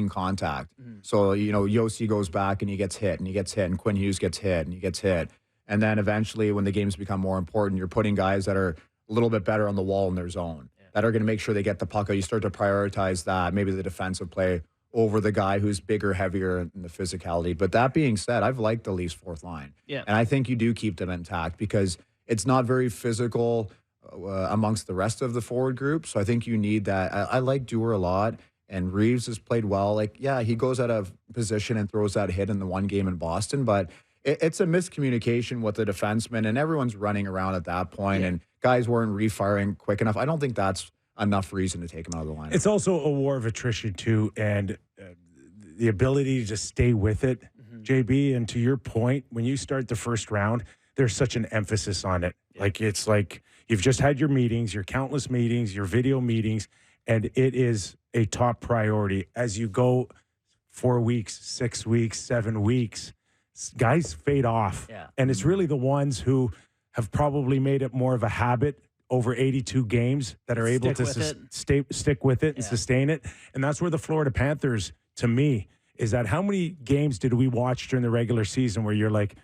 contact. So, Yossi goes back and he gets hit, and Quinn Hughes gets hit, and he gets hit. And then eventually when the games become more important, you're putting guys that are a little bit better on the wall in their zone, that are going to make sure they get the puck. You start to prioritize that, maybe the defensive play over the guy who's bigger, heavier in the physicality. But that being said, I've liked the Leafs' fourth line. Yeah. And I think you do keep them intact because it's not very physical amongst the rest of the forward group. So I think you need that. I like Dewar a lot, and Reeves has played well. Like, yeah, he goes out of position and throws that hit in the one game in Boston, but it's a miscommunication with the defenseman, and everyone's running around at that point, and guys weren't refiring quick enough. I don't think that's enough reason to take him out of the lineup. It's also a war of attrition, too, and the ability to just stay with it, JB. And to your point, when you start the first round, there's such an emphasis on it. Like, it's like you've just had your meetings, your countless meetings, your video meetings, and it is a top priority. As you go 4 weeks, 6 weeks, 7 weeks, guys fade off. Yeah. And it's really the ones who have probably made it more of a habit over 82 games that are able to stick with it and sustain it. And that's where the Florida Panthers, to me, is that how many games did we watch during the regular season where you're like,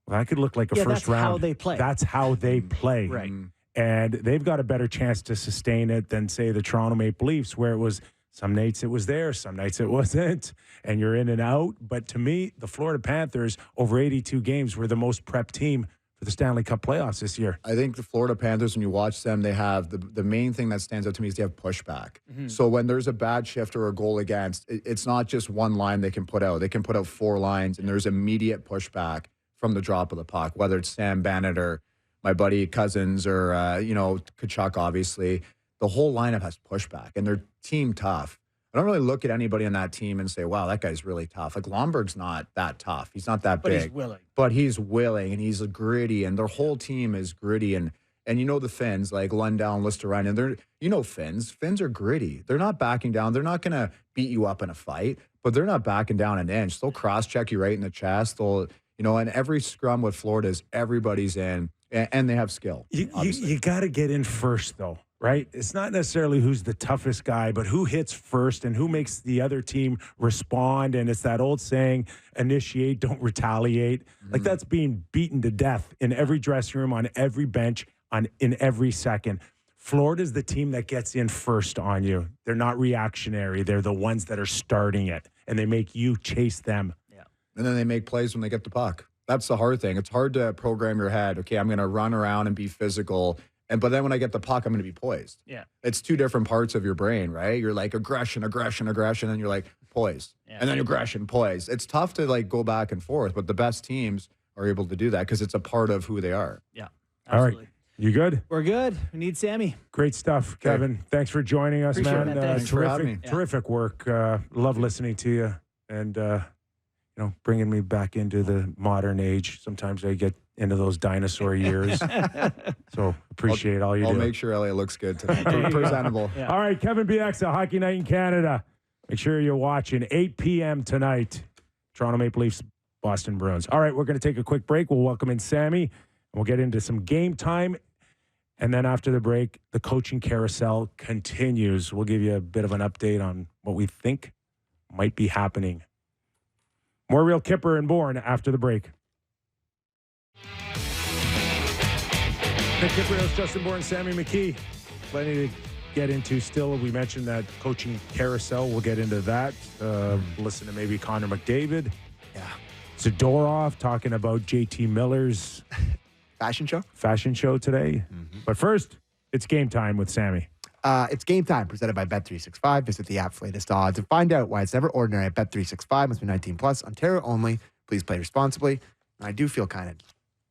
well, that could look like a first round. That's how they play. That's how they play. Right. And they've got a better chance to sustain it than, say, the Toronto Maple Leafs, where it was some nights it was there, some nights it wasn't, and you're in and out. But to me, the Florida Panthers, over 82 games, were the most prepped team for the Stanley Cup playoffs this year. I think the Florida Panthers, when you watch them, they have the main thing that stands out to me is they have pushback. So when there's a bad shift or a goal against, it's not just one line they can put out. They can put out 4 lines, and there's immediate pushback from the drop of the puck, whether it's Sam Bennett or my buddy Cousins or, Kachuk, obviously. The whole lineup has pushback, and they're team tough. I don't really look at anybody on that team and say, wow, that guy's really tough. Like Lomberg's not that tough. He's not that But big. he's willing. But he's willing and he's gritty and their whole team is gritty. And you know the Finns, like Lundell and Listerine, and they're, you know, Finns are gritty. They're not backing down. They're not going to beat you up in a fight, but they're not backing down an inch. They'll cross-check you right in the chest. They'll, you know, and every scrum with Florida is everybody's in, and they have skill. You got to get in first, though, right? It's not necessarily who's the toughest guy, but who hits first and who makes the other team respond. And it's that old saying, initiate, don't retaliate. Like that's being beaten to death in every dressing room, on every bench, in every second. Florida's the team that gets in first on you. They're not reactionary. They're the ones that are starting it, and they make you chase them. Yeah. And then they make plays when they get the puck. That's the hard thing. It's hard to program your head. Okay, I'm going to run around and be physical, but then when I get the puck, I'm going to be poised. Yeah. It's two different parts of your brain, right? You're like aggression, and you're like poised. Yeah. And then aggression, poised. It's tough to like go back and forth, but the best teams are able to do that because it's a part of who they are. Yeah. All right. You good? We're good. We need Sammy. Great stuff, Kevin. Thanks for joining us, Appreciate man. it, man. Thanks for having me. Terrific work. Love listening to you, and you know, bringing me back into the modern age. Sometimes I get into those dinosaur years, so appreciate all you do. I'll make sure Elliot looks good tonight. Presentable. Yeah. All right, Kevin Bieksa, Hockey Night in Canada. Make sure you're watching 8 p.m. tonight. Toronto Maple Leafs, Boston Bruins. All right, we're going to take a quick break. We'll welcome in Sammy, and we'll get into some game time. And then after the break, the coaching carousel continues. We'll give you a bit of an update on what we think might be happening. More Real Kyper and Bourne after the break. Nick Kypreos, Justin Bourne, Sammy McKee. Plenty to get into still. We mentioned that coaching carousel. We'll get into that. Listen to maybe Connor McDavid. Yeah. Zadorov talking about JT Miller's Fashion show today. But first, it's game time with Sammy. It's game time presented by Bet365. Visit the app for latest odds and find out why it's never ordinary at Bet365. Must be 19 plus. Ontario only. Please play responsibly. And I do feel kind of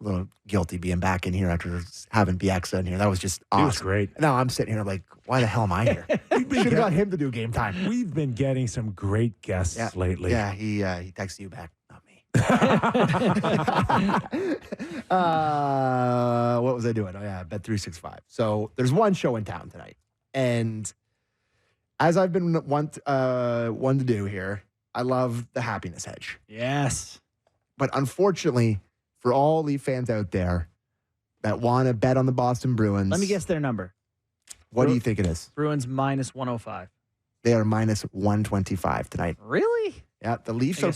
a little guilty being back in here after having Bieksa in here. That was just awesome. It was great. Now I'm sitting here like, why the hell am I here? Should have got him to do game time. We've been getting some great guests lately. Yeah, he texted you back, not me. What was I doing? Oh yeah, Bet365. So there's one show in town tonight, and as I've been one to do here, I love the happiness hedge. Yes, but unfortunately, for all Leaf fans out there that want to bet on the Boston Bruins, let me guess their number. What do you think it is? Bruins minus 105. They are minus 125 tonight. Really? Yeah, the Leafs are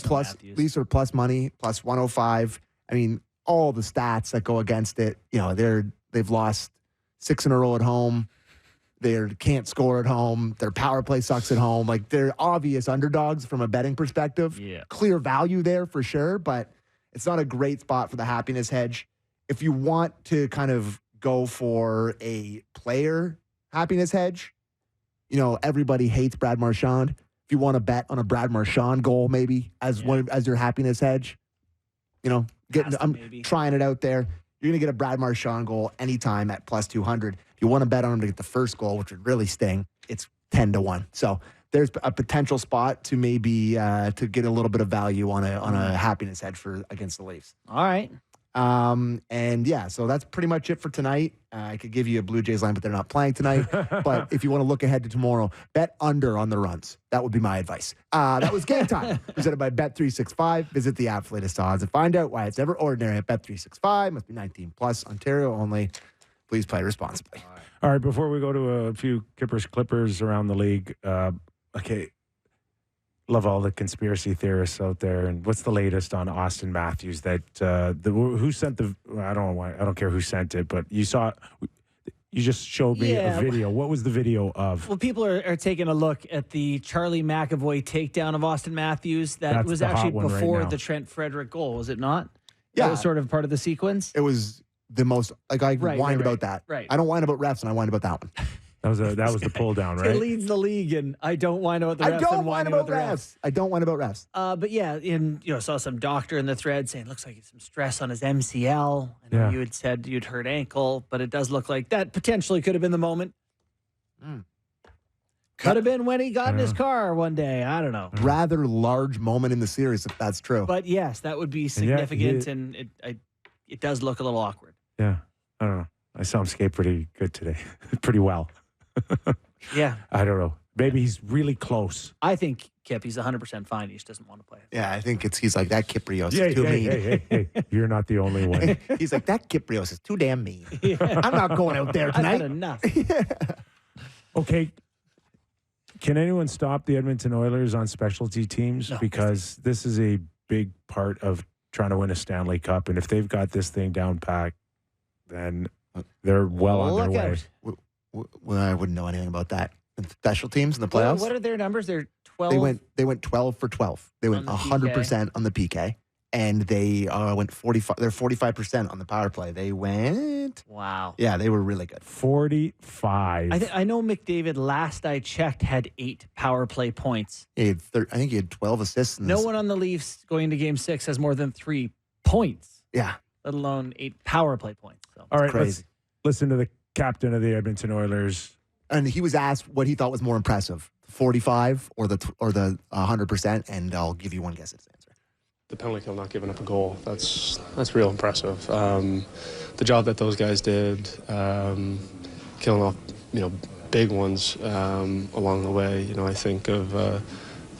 plus money, plus 105. I mean, all the stats that go against it. You know, they've lost 6 in a row at home. They can't score at home. Their power play sucks at home. Like, they're obvious underdogs from a betting perspective. Yeah. Clear value there for sure, but it's not a great spot for the happiness hedge. If you want to kind of go for a player happiness hedge, you know, everybody hates Brad Marchand. If you want to bet on a Brad Marchand goal, maybe as your happiness hedge, you know, I'm trying it out there. You're going to get a Brad Marchand goal anytime at plus 200. If you want to bet on him to get the first goal, which would really sting, it's 10-1. So there's a potential spot to maybe to get a little bit of value on a happiness hedge against the Leafs. All right. And yeah, so that's pretty much it for tonight. I could give you a Blue Jays line, but they're not playing tonight. But if you want to look ahead to tomorrow, bet under on the runs. That would be my advice. That was game time presented by Bet365. Visit the app for latest odds and find out why it's never ordinary at Bet365. Must be 19 plus. Ontario only. Please play responsibly. All right, before we go to a few Kypers Clippers around the league, okay. Love all the conspiracy theorists out there. And what's the latest on Austin Matthews? That who sent the? I don't care who sent it, but you saw. You just showed me a video. What was the video of? Well, people are taking a look at the Charlie McAvoy takedown of Austin Matthews. That was actually before the Trent Frederick goal, was it not? Yeah, that was sort of part of the sequence. It was the most I whined about that. Right. I don't whine about refs, and I whined about that one. That was the pull down, right? It leads the league, and I don't whine about the refs. I don't whine about refs. I don't whine about refs. But yeah, saw some doctor in the thread saying looks like it's some stress on his MCL. I know you had said you'd hurt ankle, but it does look like that potentially could have been the moment. Could have been when he got in his car one day. I don't know. Rather large moment in the series, if that's true. But yes, that would be significant, and it does look a little awkward. Yeah, I don't know. I saw him skate pretty good today, pretty well. Yeah, I don't know. Maybe he's really close. I think Kip, he's 100% fine. He just doesn't want to play. Yeah, I think he's like, that Kypreos is too mean. Hey, you're not the only one. He's like, that Kypreos is too damn mean. I'm not going out there I've tonight. had enough. Okay. Can anyone stop the Edmonton Oilers on specialty teams? No. Because this is a big part of trying to win a Stanley Cup. And if they've got this thing down packed, then they're well on their way. Well, I wouldn't know anything about that. And special teams in the playoffs? What are their numbers? They're 12. They went 12 for 12. They went 100% on the PK. And they went 45. They're 45% on the power play. They went. Wow. Yeah, they were really good. 45. I know McDavid, last I checked, had 8 power play points. He had I think he had 12 assists. In No this. one on the Leafs going into Game 6 has more than 3 points. Yeah. Let alone 8 power play points. So. All right, crazy. let's listen to the captain of the Edmonton Oilers. And he was asked what he thought was more impressive, 45 or the 100%, and I'll give you one guess at his answer. The penalty kill, not giving up a goal, that's real impressive. The job that those guys did, killing off big ones along the way. I think of the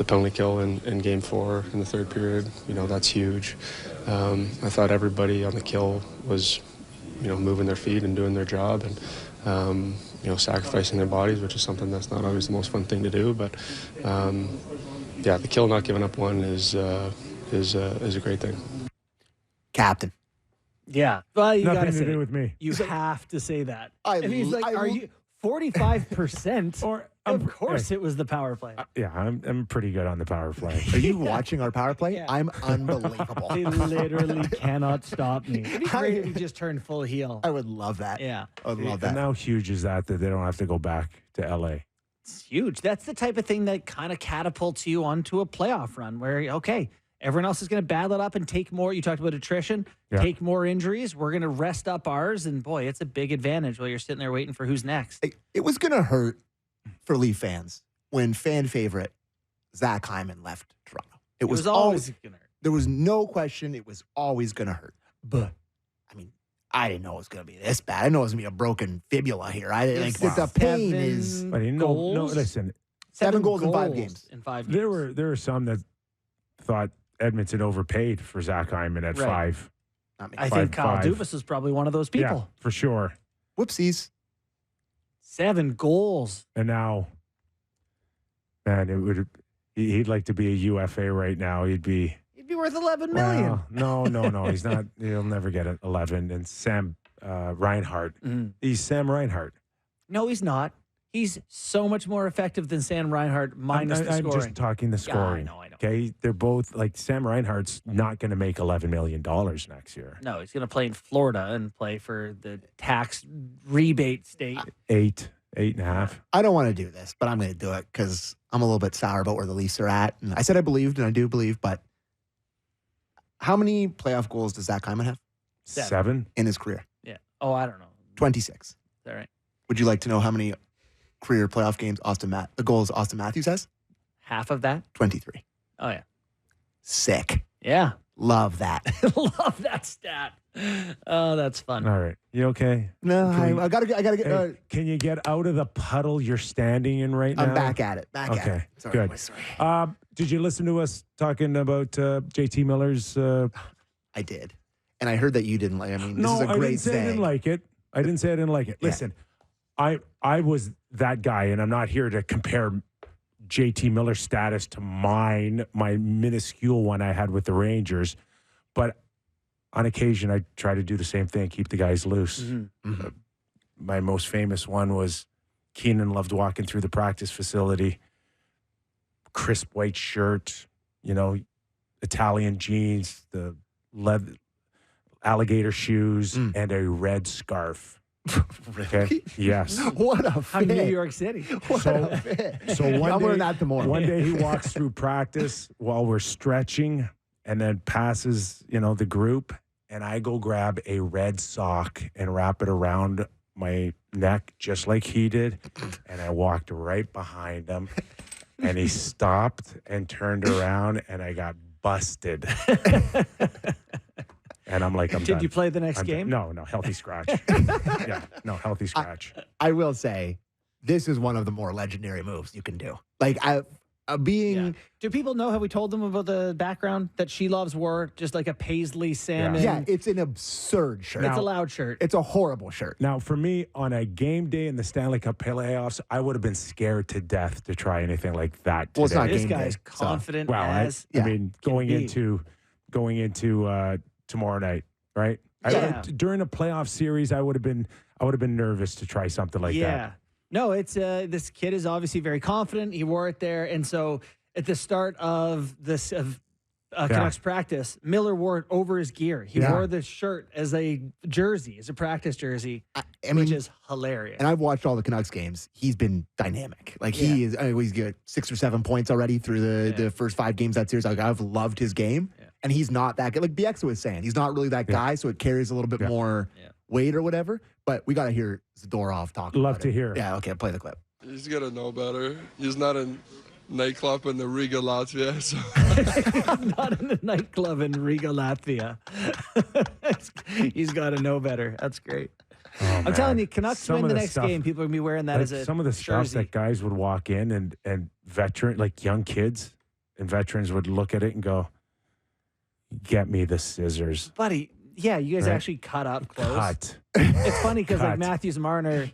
penalty kill in Game 4 in the third period. That's huge. I thought everybody on the kill was moving their feet and doing their job, and sacrificing their bodies, which is something that's not always the most fun thing to do. But the kill, not giving up one is a great thing. Captain. Yeah. Well, you Nothing gotta to say do with me. You have to say that. And he's like, are you 45%? Or of course it was the power play. I'm pretty good on the power play. Are you watching our power play? Yeah. I'm unbelievable. They literally cannot stop me. It'd be great if he just turned full heel. I would love that. Yeah. I would love that. And how huge is that they don't have to go back to LA? It's huge. That's the type of thing that kind of catapults you onto a playoff run where, okay, everyone else is going to battle it up and take more. You talked about attrition, take more injuries. We're going to rest up ours. And boy, it's a big advantage while you're sitting there waiting for who's next. It was going to hurt for Leaf fans when fan favorite Zach Hyman left Toronto. It was always going to hurt. There was no question it was always going to hurt. But, I didn't know it was going to be this bad. I know it was going to be a broken fibula here. I didn't think the pain is. I mean, no, listen. 7 goals in 5 games. In 5 games. There were some that thought Edmonton overpaid for Zach Hyman at 5. I think Kyle Dubas is probably one of those people. Yeah, for sure. Whoopsies. 7 goals. And now, man, he'd like to be a UFA right now. He'd be worth $11 million. No. He's not. He'll never get 11. And Sam Reinhart. He's Sam Reinhart. No, he's not. He's so much more effective than Sam Reinhart minus the scoring. I'm just talking the scoring. I know. Okay, they're both like Sam Reinhart's not going to make $11 million next year. No, he's going to play in Florida and play for the tax rebate state. 8.5. I don't want to do this, but I'm going to do it because I'm a little bit sour about where the Leafs are at. And I said I believed, and I do believe, but how many playoff goals does Zach Hyman have? 7 in his career. Yeah. Oh, I don't know. 26. Is that right? Would you like to know how many career playoff games the goals Austin Matthews has? Half of that? 23. Oh, yeah. Sick. Yeah. Love that. Love that stat. Oh, that's fun. All right. You okay? No, I gotta get. Hey, can you get out of the puddle you're standing in right now? I'm back at it. Back at it. Sorry, good. boys, sorry. Did you listen to us talking about JT Miller's? I did, and I heard that you didn't like. This is a great I didn't say I didn't like it. I didn't say I didn't like it. Yeah. Listen, I was that guy, and I'm not here to compare JT Miller's status to my minuscule one I had with the Rangers, but on occasion I try to do the same thing, keep the guys loose. Mm-hmm. My most famous one was Keenan loved walking through the practice facility, crisp white shirt, Italian jeans, the leather alligator shoes, and a red scarf. Okay. Yes. What a fit. New York City. What a fit. So I'm wearing that tomorrow. One day he walks through practice while we're stretching and then passes, the group. And I go grab a red sock and wrap it around my neck just like he did, and I walked right behind him, and he stopped and turned around, and I got busted. And I'm like, I'm done. Did you play the next game? No, healthy scratch. Yeah, no, healthy scratch. I will say, this is one of the more legendary moves you can do. Like, being... Do people know, have we told them about the background that She Loves wore just like a paisley salmon? Yeah, it's an absurd shirt. It's a loud shirt. It's a horrible shirt. Now, for me, on a game day in the Stanley Cup playoffs, I would have been scared to death to try anything like that today. Well, it's not This game guy's day, confident Well, as... I mean, going into tomorrow night, right? Yeah. During a playoff series, I would have been nervous to try something like that. No, it's this kid is obviously very confident. He wore it there, and so at the start of this Canucks practice, Miller wore it over his gear. He wore the shirt as a jersey, as a practice jersey, which is hilarious. And I've watched all the Canucks games. He's been dynamic. Like he is. He's got 6 or 7 points already through the first 5 games of that series. Like I've loved his game, and he's not that good. Like Bieksa was saying, he's not really that guy, so it carries a little bit more weight or whatever. But we got to hear Zadorov talk. Love to hear. Yeah, okay, play the clip. He's got to know better. He's not in nightclub in the Riga, Latvia. So. Not in a nightclub in Riga, Latvia. He's got to know better. That's great. Oh, I'm telling you, Canucks win the next stuff, game. People are going to be wearing that like as a some of the stuff jersey. that guys would walk in and veteran, like young kids and veterans would look at it and go, "Get me the scissors, buddy." Yeah, you guys actually cut up close. Cut. It's funny because like Matthews Marner,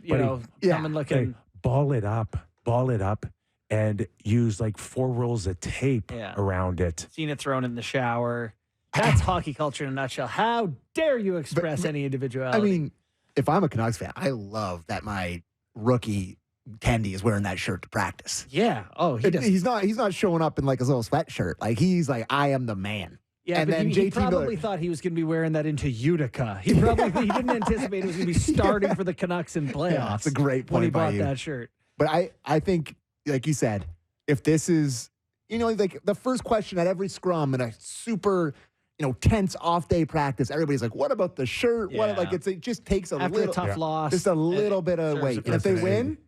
coming looking. Hey, ball it up, and use like 4 rolls of tape around it. Seen it thrown in the shower. That's hockey culture in a nutshell. How dare you express any individuality? I mean, if I'm a Canucks fan, I love that my rookie Kendi is wearing that shirt to practice. Yeah. Oh, he's not showing up in like his little sweatshirt. Like he's like, I am the man. Yeah, and but then he JT probably Miller thought he was going to be wearing that into Utica. He didn't anticipate it was going to be starting for the Canucks in playoffs. Yeah, that's a great point when he by bought you. that shirt. But I think, like you said, if this is, like the first question at every scrum in a super, tense off day practice, everybody's like, "What about the shirt?" Yeah. It just takes After a tough loss, just a little bit of weight. And if they win,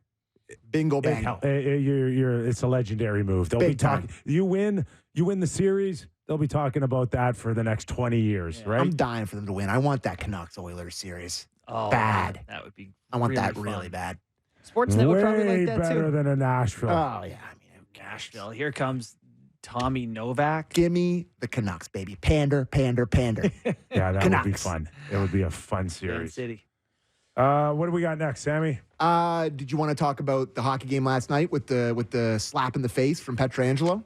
bingo bango. It's a legendary move. They'll be talking. You win the series. They'll be talking about that for the next 20 years, right? I'm dying for them to win. I want that Canucks Oilers series. Oh, bad. That would be. I want really that fun. really bad. Sportsnet would probably Way like that better too. than a Nashville. Oh yeah, Nashville. Here comes Tommy Novak. Give me the Canucks, baby. Pander, pander, pander. Yeah, that Canucks. would be fun. It would be a fun Kansas series. City. What do we got next, Sammy? Did you want to talk about the hockey game last night with the slap in the face from Pietrangelo?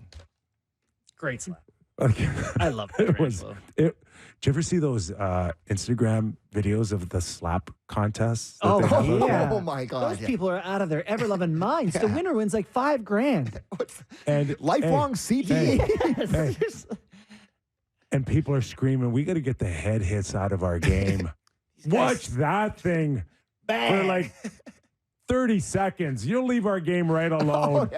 Great slap. Okay. I love It was. Pietrangelo. Did you ever see those Instagram videos of the slap contests? that Oh, they have? yeah. Oh my God! Those people are out of their ever-loving minds. The winner wins like $5,000. And Lifelong CTE. hey, and people are screaming, "We got to get the head hits out of our game." Watch that thing for like 30 seconds. You'll leave our game right alone.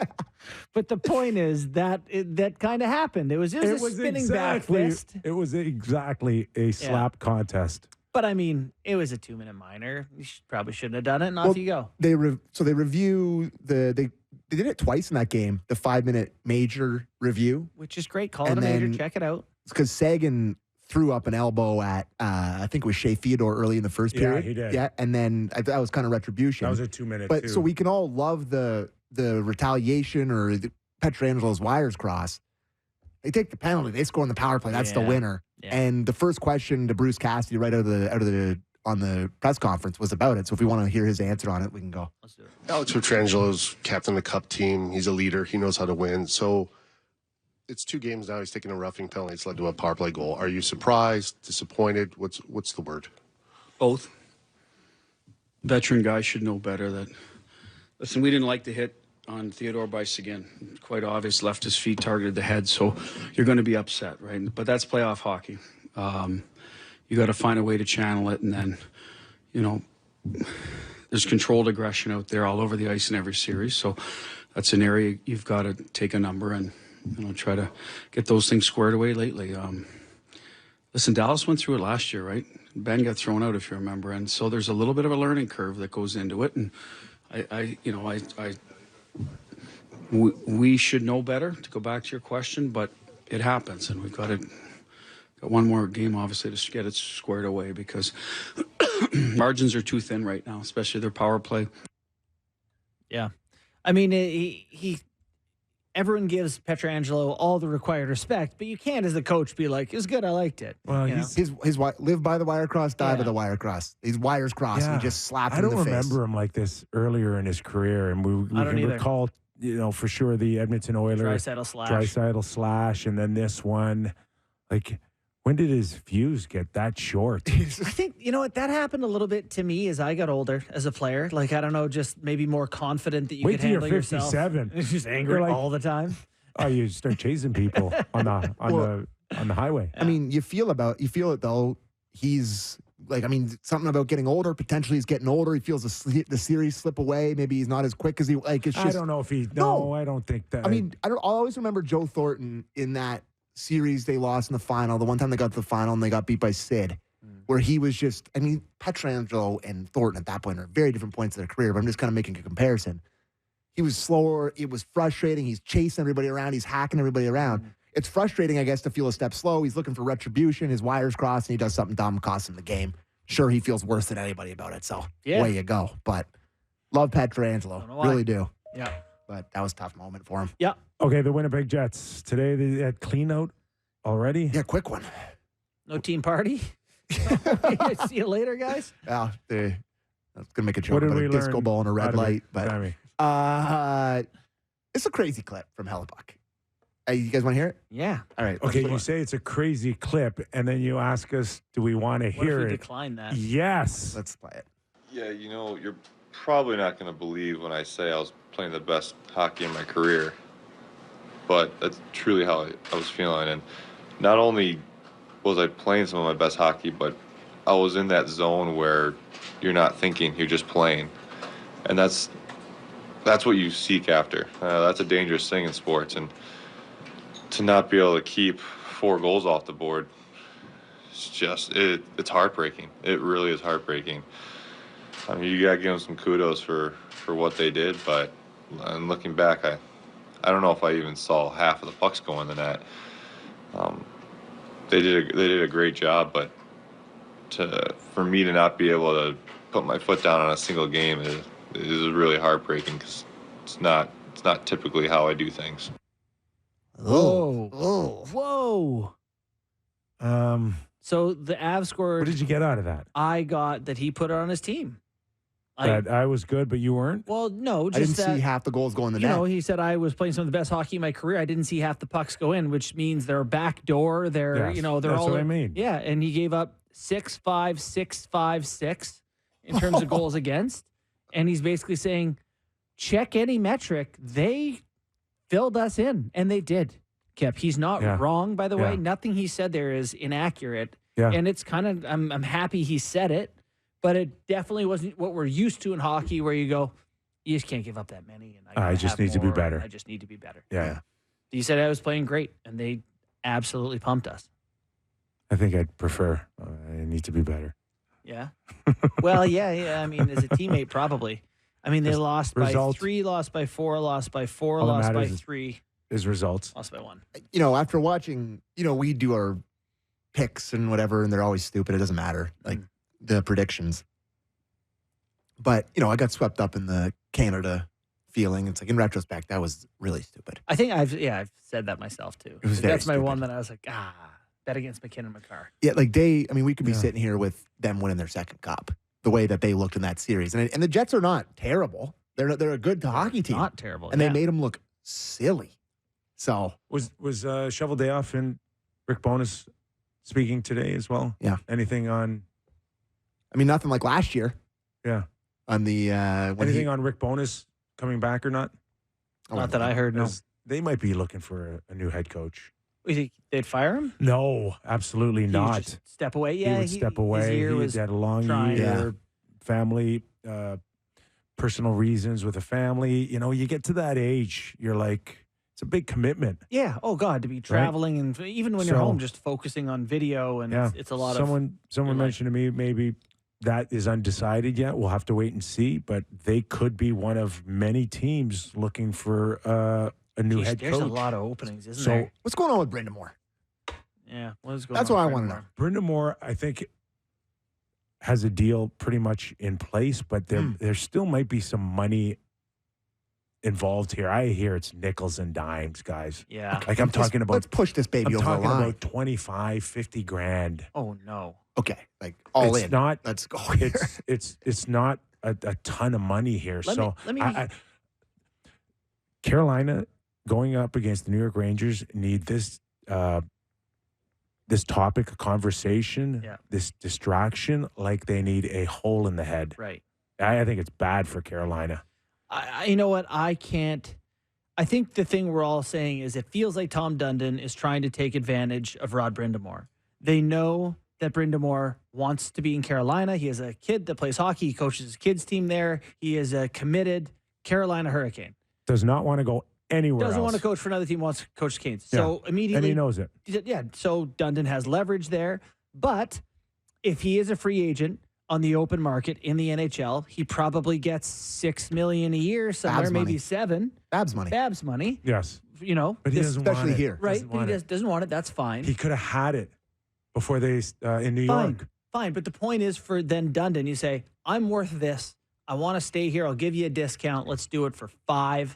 But the point is that that kind of happened. It was a spinning back fist. It was exactly a slap contest. But I mean, it was a 2-minute minor. You probably shouldn't have done it, and off you go. They review they did it twice in that game. The 5-minute major review, Which is great. Call it a major. Check it out. because Sagan threw up an elbow at I think it was Shea Theodore early in the first period. Yeah, he did. Yeah, and then that was kind of retribution. That was a 2-minute. But so we can all love the retaliation or the Petrangelo's wires cross. They take the penalty. They score on the power play. That's the winner. Yeah. And the first question to Bruce Cassidy right out of the on the press conference was about it. So if we want to hear his answer on it, we can go. Let's do it. Alex Petrangelo's captain of the Cup team. He's a leader. He knows how to win. So it's 2 games now. He's taking a roughing penalty. It's led to a power play goal. Are you surprised, disappointed? What's the word? Both. Veteran guys should know better that. Listen, we didn't like the hit on Theodore Bice again. Quite obvious, left his feet, targeted the head. So you're going to be upset, right? But that's playoff hockey. You got to find a way to channel it, and then, there's controlled aggression out there all over the ice in every series. So that's an area you've got to take a number and try to get those things squared away lately. Listen, Dallas went through it last year, right? Ben got thrown out, if you remember, and so there's a little bit of a learning curve that goes into it. And we should know better. To go back to your question, but it happens, and we've got one more game, obviously, to get it squared away because margins are too thin right now, especially their power play. Yeah, I mean, everyone gives Pietrangelo all the required respect, but you can't, as a coach, be like, "It's good, I liked it." Well, his live by the wire cross, die by the wire cross. His wires cross, and he just slapped him in the face. I don't remember him like this earlier in his career, and we can recall, for sure the Edmonton Oilers Draisaitl slash, and then this one, like. When did his fuse get that short? I think, you know what, that happened a little bit to me as I got older as a player. Like, I don't know, just maybe more confident that you could handle yourself. Wait till you're 57. It's just angry all the time. Oh, you start chasing people on the highway. I mean, you feel it though. He's like, I mean, something about getting older. Potentially, he's getting older. He feels the series slip away. Maybe he's not as quick as he like. It's just, I don't know if he. No, I don't think that. I mean, I'll always remember Joe Thornton in that series they lost in the final. The one time they got to the final and they got beat by Sid, where he was just. I mean, Pietrangelo and Thornton at that point are very different points of their career. But I'm just kind of making a comparison. He was slower. It was frustrating. He's chasing everybody around. He's hacking everybody around. It's frustrating, I guess, to feel a step slow. He's looking for retribution. His wires cross, and he does something dumb, costs him the game. Sure, he feels worse than anybody about it. So away you go. But love Pietrangelo, really do. Yeah, but that was a tough moment for him. Yeah. Okay, the Winnipeg Jets today. They had clean out already. Yeah, quick one. No team party. See you later, guys. Yeah, I was gonna make a joke about a disco ball and a red light, but it's a crazy clip from Hellebuck. You guys want to hear it? Yeah. All right. Okay, you say it's a crazy clip, and then you ask us, do we want to hear What if we it? decline that? Yes. Let's play it. Yeah, you're probably not going to believe when I say I was playing the best hockey in my career, but that's truly how I was feeling. And not only was I playing some of my best hockey, but I was in that zone where you're not thinking, you're just playing. And that's what you seek after. That's a dangerous thing in sports. And to not be able to keep 4 goals off the board, it's heartbreaking. It really is heartbreaking. I mean, you gotta give them some kudos for what they did, but looking back, I don't know if I even saw half of the pucks go in the net. They did a great job, but for me to not be able to put my foot down on a single game is really heartbreaking because it's not typically how I do things. Whoa. Whoa. So the Avs scored. What did you get out of that? I got that he put it on his team. That I was good, but you weren't? Well, no. I didn't see half the goals go in the net. You know, he said I was playing some of the best hockey in my career. I didn't see half the pucks go in, which means they're backdoor. They're, Yes, they're that's all. what I mean. Yeah, and he gave up 6-5, 6-5, 6 in terms of goals against. And he's basically saying, check any metric. They filled us in, and they did. Kip, he's not wrong, by the way. Nothing he said there is inaccurate. Yeah. And it's kind of, I'm happy he said it, but it definitely wasn't what we're used to in hockey where you go, you just can't give up that many. And I just need to be better. I just need to be better. Yeah. He said I was playing great, and they absolutely pumped us. I think I'd prefer. I need to be better. Yeah. Well, yeah. I mean, as a teammate, probably. I mean, they lost by 3, lost by 4, lost by 4, lost by 3. His results. Lost by 1. After watching, we do our picks and whatever, and they're always stupid. It doesn't matter, like the predictions. But, I got swept up in the Canada feeling. It's like, in retrospect, that was really stupid. I think I've said that myself, too. It was very That's my stupid. one that I was like, bet against McKinnon McCarr. Yeah, like we could be sitting here with them winning their second cup, the way that they looked in that series. And the Jets are not terrible. They're a good hockey team. Not terrible. And they made them look silly. So was Shovel Day Off and Rick Bowness speaking today as well? Yeah. Anything on? I mean, nothing like last year. Yeah. On the anything on Rick Bowness coming back or not? Not that I heard. No. They might be looking for a new head coach. You think they'd fire him? No, absolutely He would not. just step away. Yeah, he would step away. He had a long year, family, personal reasons with a family. You get to that age, you're like, It's a big commitment. Yeah. Oh God, to be traveling and even when you're home, just focusing on video and it's a lot Someone mentioned to me maybe that is undecided yet. We'll have to wait and see, but they could be one of many teams looking for a new head coach. There's a lot of openings, isn't there? What's going on with Brendan Moore? Yeah, what is going That's on? what I want to know. Brendan Moore, I think, has a deal pretty much in place, but there still might be some money involved here. I hear it's nickels and dimes, guys. Yeah. Like I'm talking about. Let's push this baby over the line. I'm talking about 25, 50 grand. Oh no. Okay, like all it's in. Not, Let's go here. It's not a ton of money here. Let me Carolina going up against the New York Rangers need this this topic of conversation, this distraction, like they need a hole in the head. Right. I think it's bad for Carolina. You know what? I think the thing we're all saying is it feels like Tom Dundon is trying to take advantage of Rod Brind'Amour. They know that Brind'Amour wants to be in Carolina. He has a kid that plays hockey. He coaches his kids' team there. He is a committed Carolina Hurricane. Does not want to go anywhere Doesn't else. want to coach for another team, wants to coach the Canes. So immediately... And he knows it. Yeah, so Dundon has leverage there. But if he is a free agent on the open market in the NHL, he probably gets $6 million a year somewhere, Babs maybe money. $7 million. Babs money. Yes. You know, But he doesn't want especially it. here. right? But he doesn't want it. That's fine. He could have had it before they in New York. Fine. But the point is for then Dundon, you say, I'm worth this. I want to stay here. I'll give you a discount. Let's do it for $5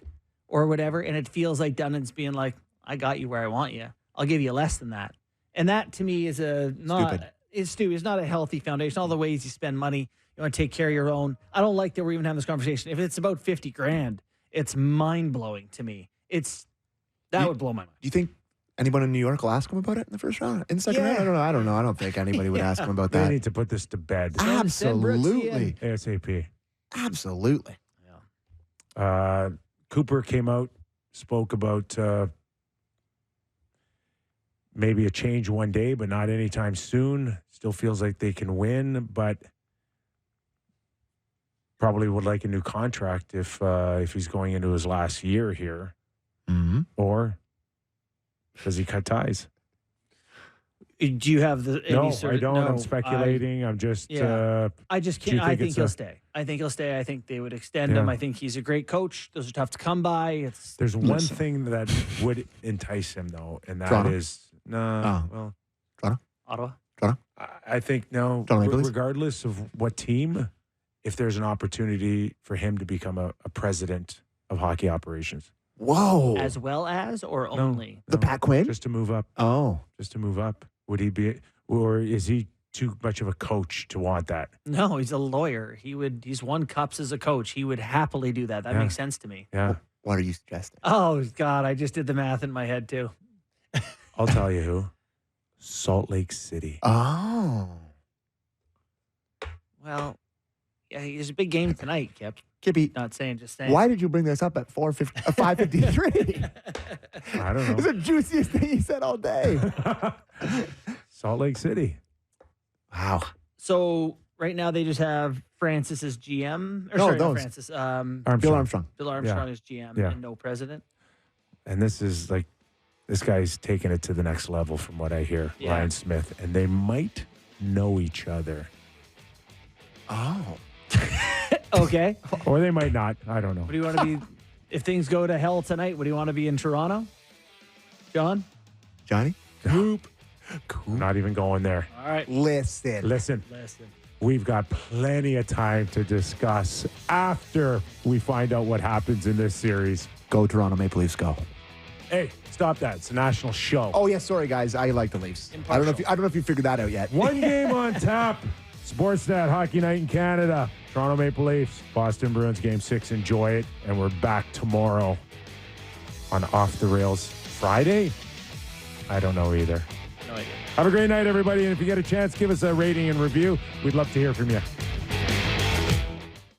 or whatever. And it feels like Dundon's being like, I got you where I want you. I'll give you less than that. And that to me is it's not a healthy foundation. All the ways you spend money, you want to take care of your own. I don't like that we're even having this conversation. If it's about 50 grand, it's mind blowing to me. That would blow my mind. Do you think anyone in New York will ask him about it in the first round? In the second round? I don't know. I don't think anybody would ask him about They that. need to put this to bed. Absolutely. ASAP. Absolutely. Cooper came out, spoke about maybe a change one day, but not anytime soon. Still feels like they can win, but probably would like a new contract if he's going into his last year here. Mm-hmm. Or does he cut ties? Do you have the? No, I don't. I'm speculating. I'm just. I just can't. I think he'll stay. I think he'll stay. I think they would extend him. I think he's a great coach. Those are tough to come by. There's one thing that would entice him though, and that is Toronto. Ottawa. Toronto. I think no. Regardless of what team, if there's an opportunity for him to become a president of hockey operations. Whoa. As well as or only? The Pat Quinn? Just to move up. Oh. Just to move up. Would he be, or is he too much of a coach to want that? No, he's a lawyer. He's won cups as a coach. He would happily do that. That makes sense to me. Yeah. What are you suggesting? Oh, God. I just did the math in my head, too. I'll tell you who. Salt Lake City. Oh. Well, yeah, there's a big game tonight, Kip. Kippy. Not saying, just saying. Why did you bring this up at 5:53? I don't know. It's the juiciest thing he said all day. Salt Lake City. Wow. So right now they just have Francis as GM. Or No, sorry, not those. Francis. Bill Armstrong. Bill Armstrong is GM and no president. And this is like, this guy's taking it to the next level from what I hear, Yeah. Ryan Smith. And they might know each other. Oh. Okay. Or they might not. I don't know. What do you want to be? If things go to hell tonight, what do you want to be in Toronto? John? Johnny? Coop. Not even going there. All right. Listen. We've got plenty of time to discuss after we find out what happens in this series. Go Toronto Maple Leafs, go. Hey, stop that. It's a national show. Oh, yeah, sorry, guys. I like the Leafs. I don't know if you figured that out yet. One game on tap. Sportsnet Hockey Night in Canada. Toronto Maple Leafs, Boston Bruins Game 6. Enjoy it. And we're back tomorrow on Off the Rails Friday. I don't know either. No idea. Have a great night, everybody. And if you get a chance, give us a rating and review. We'd love to hear from you.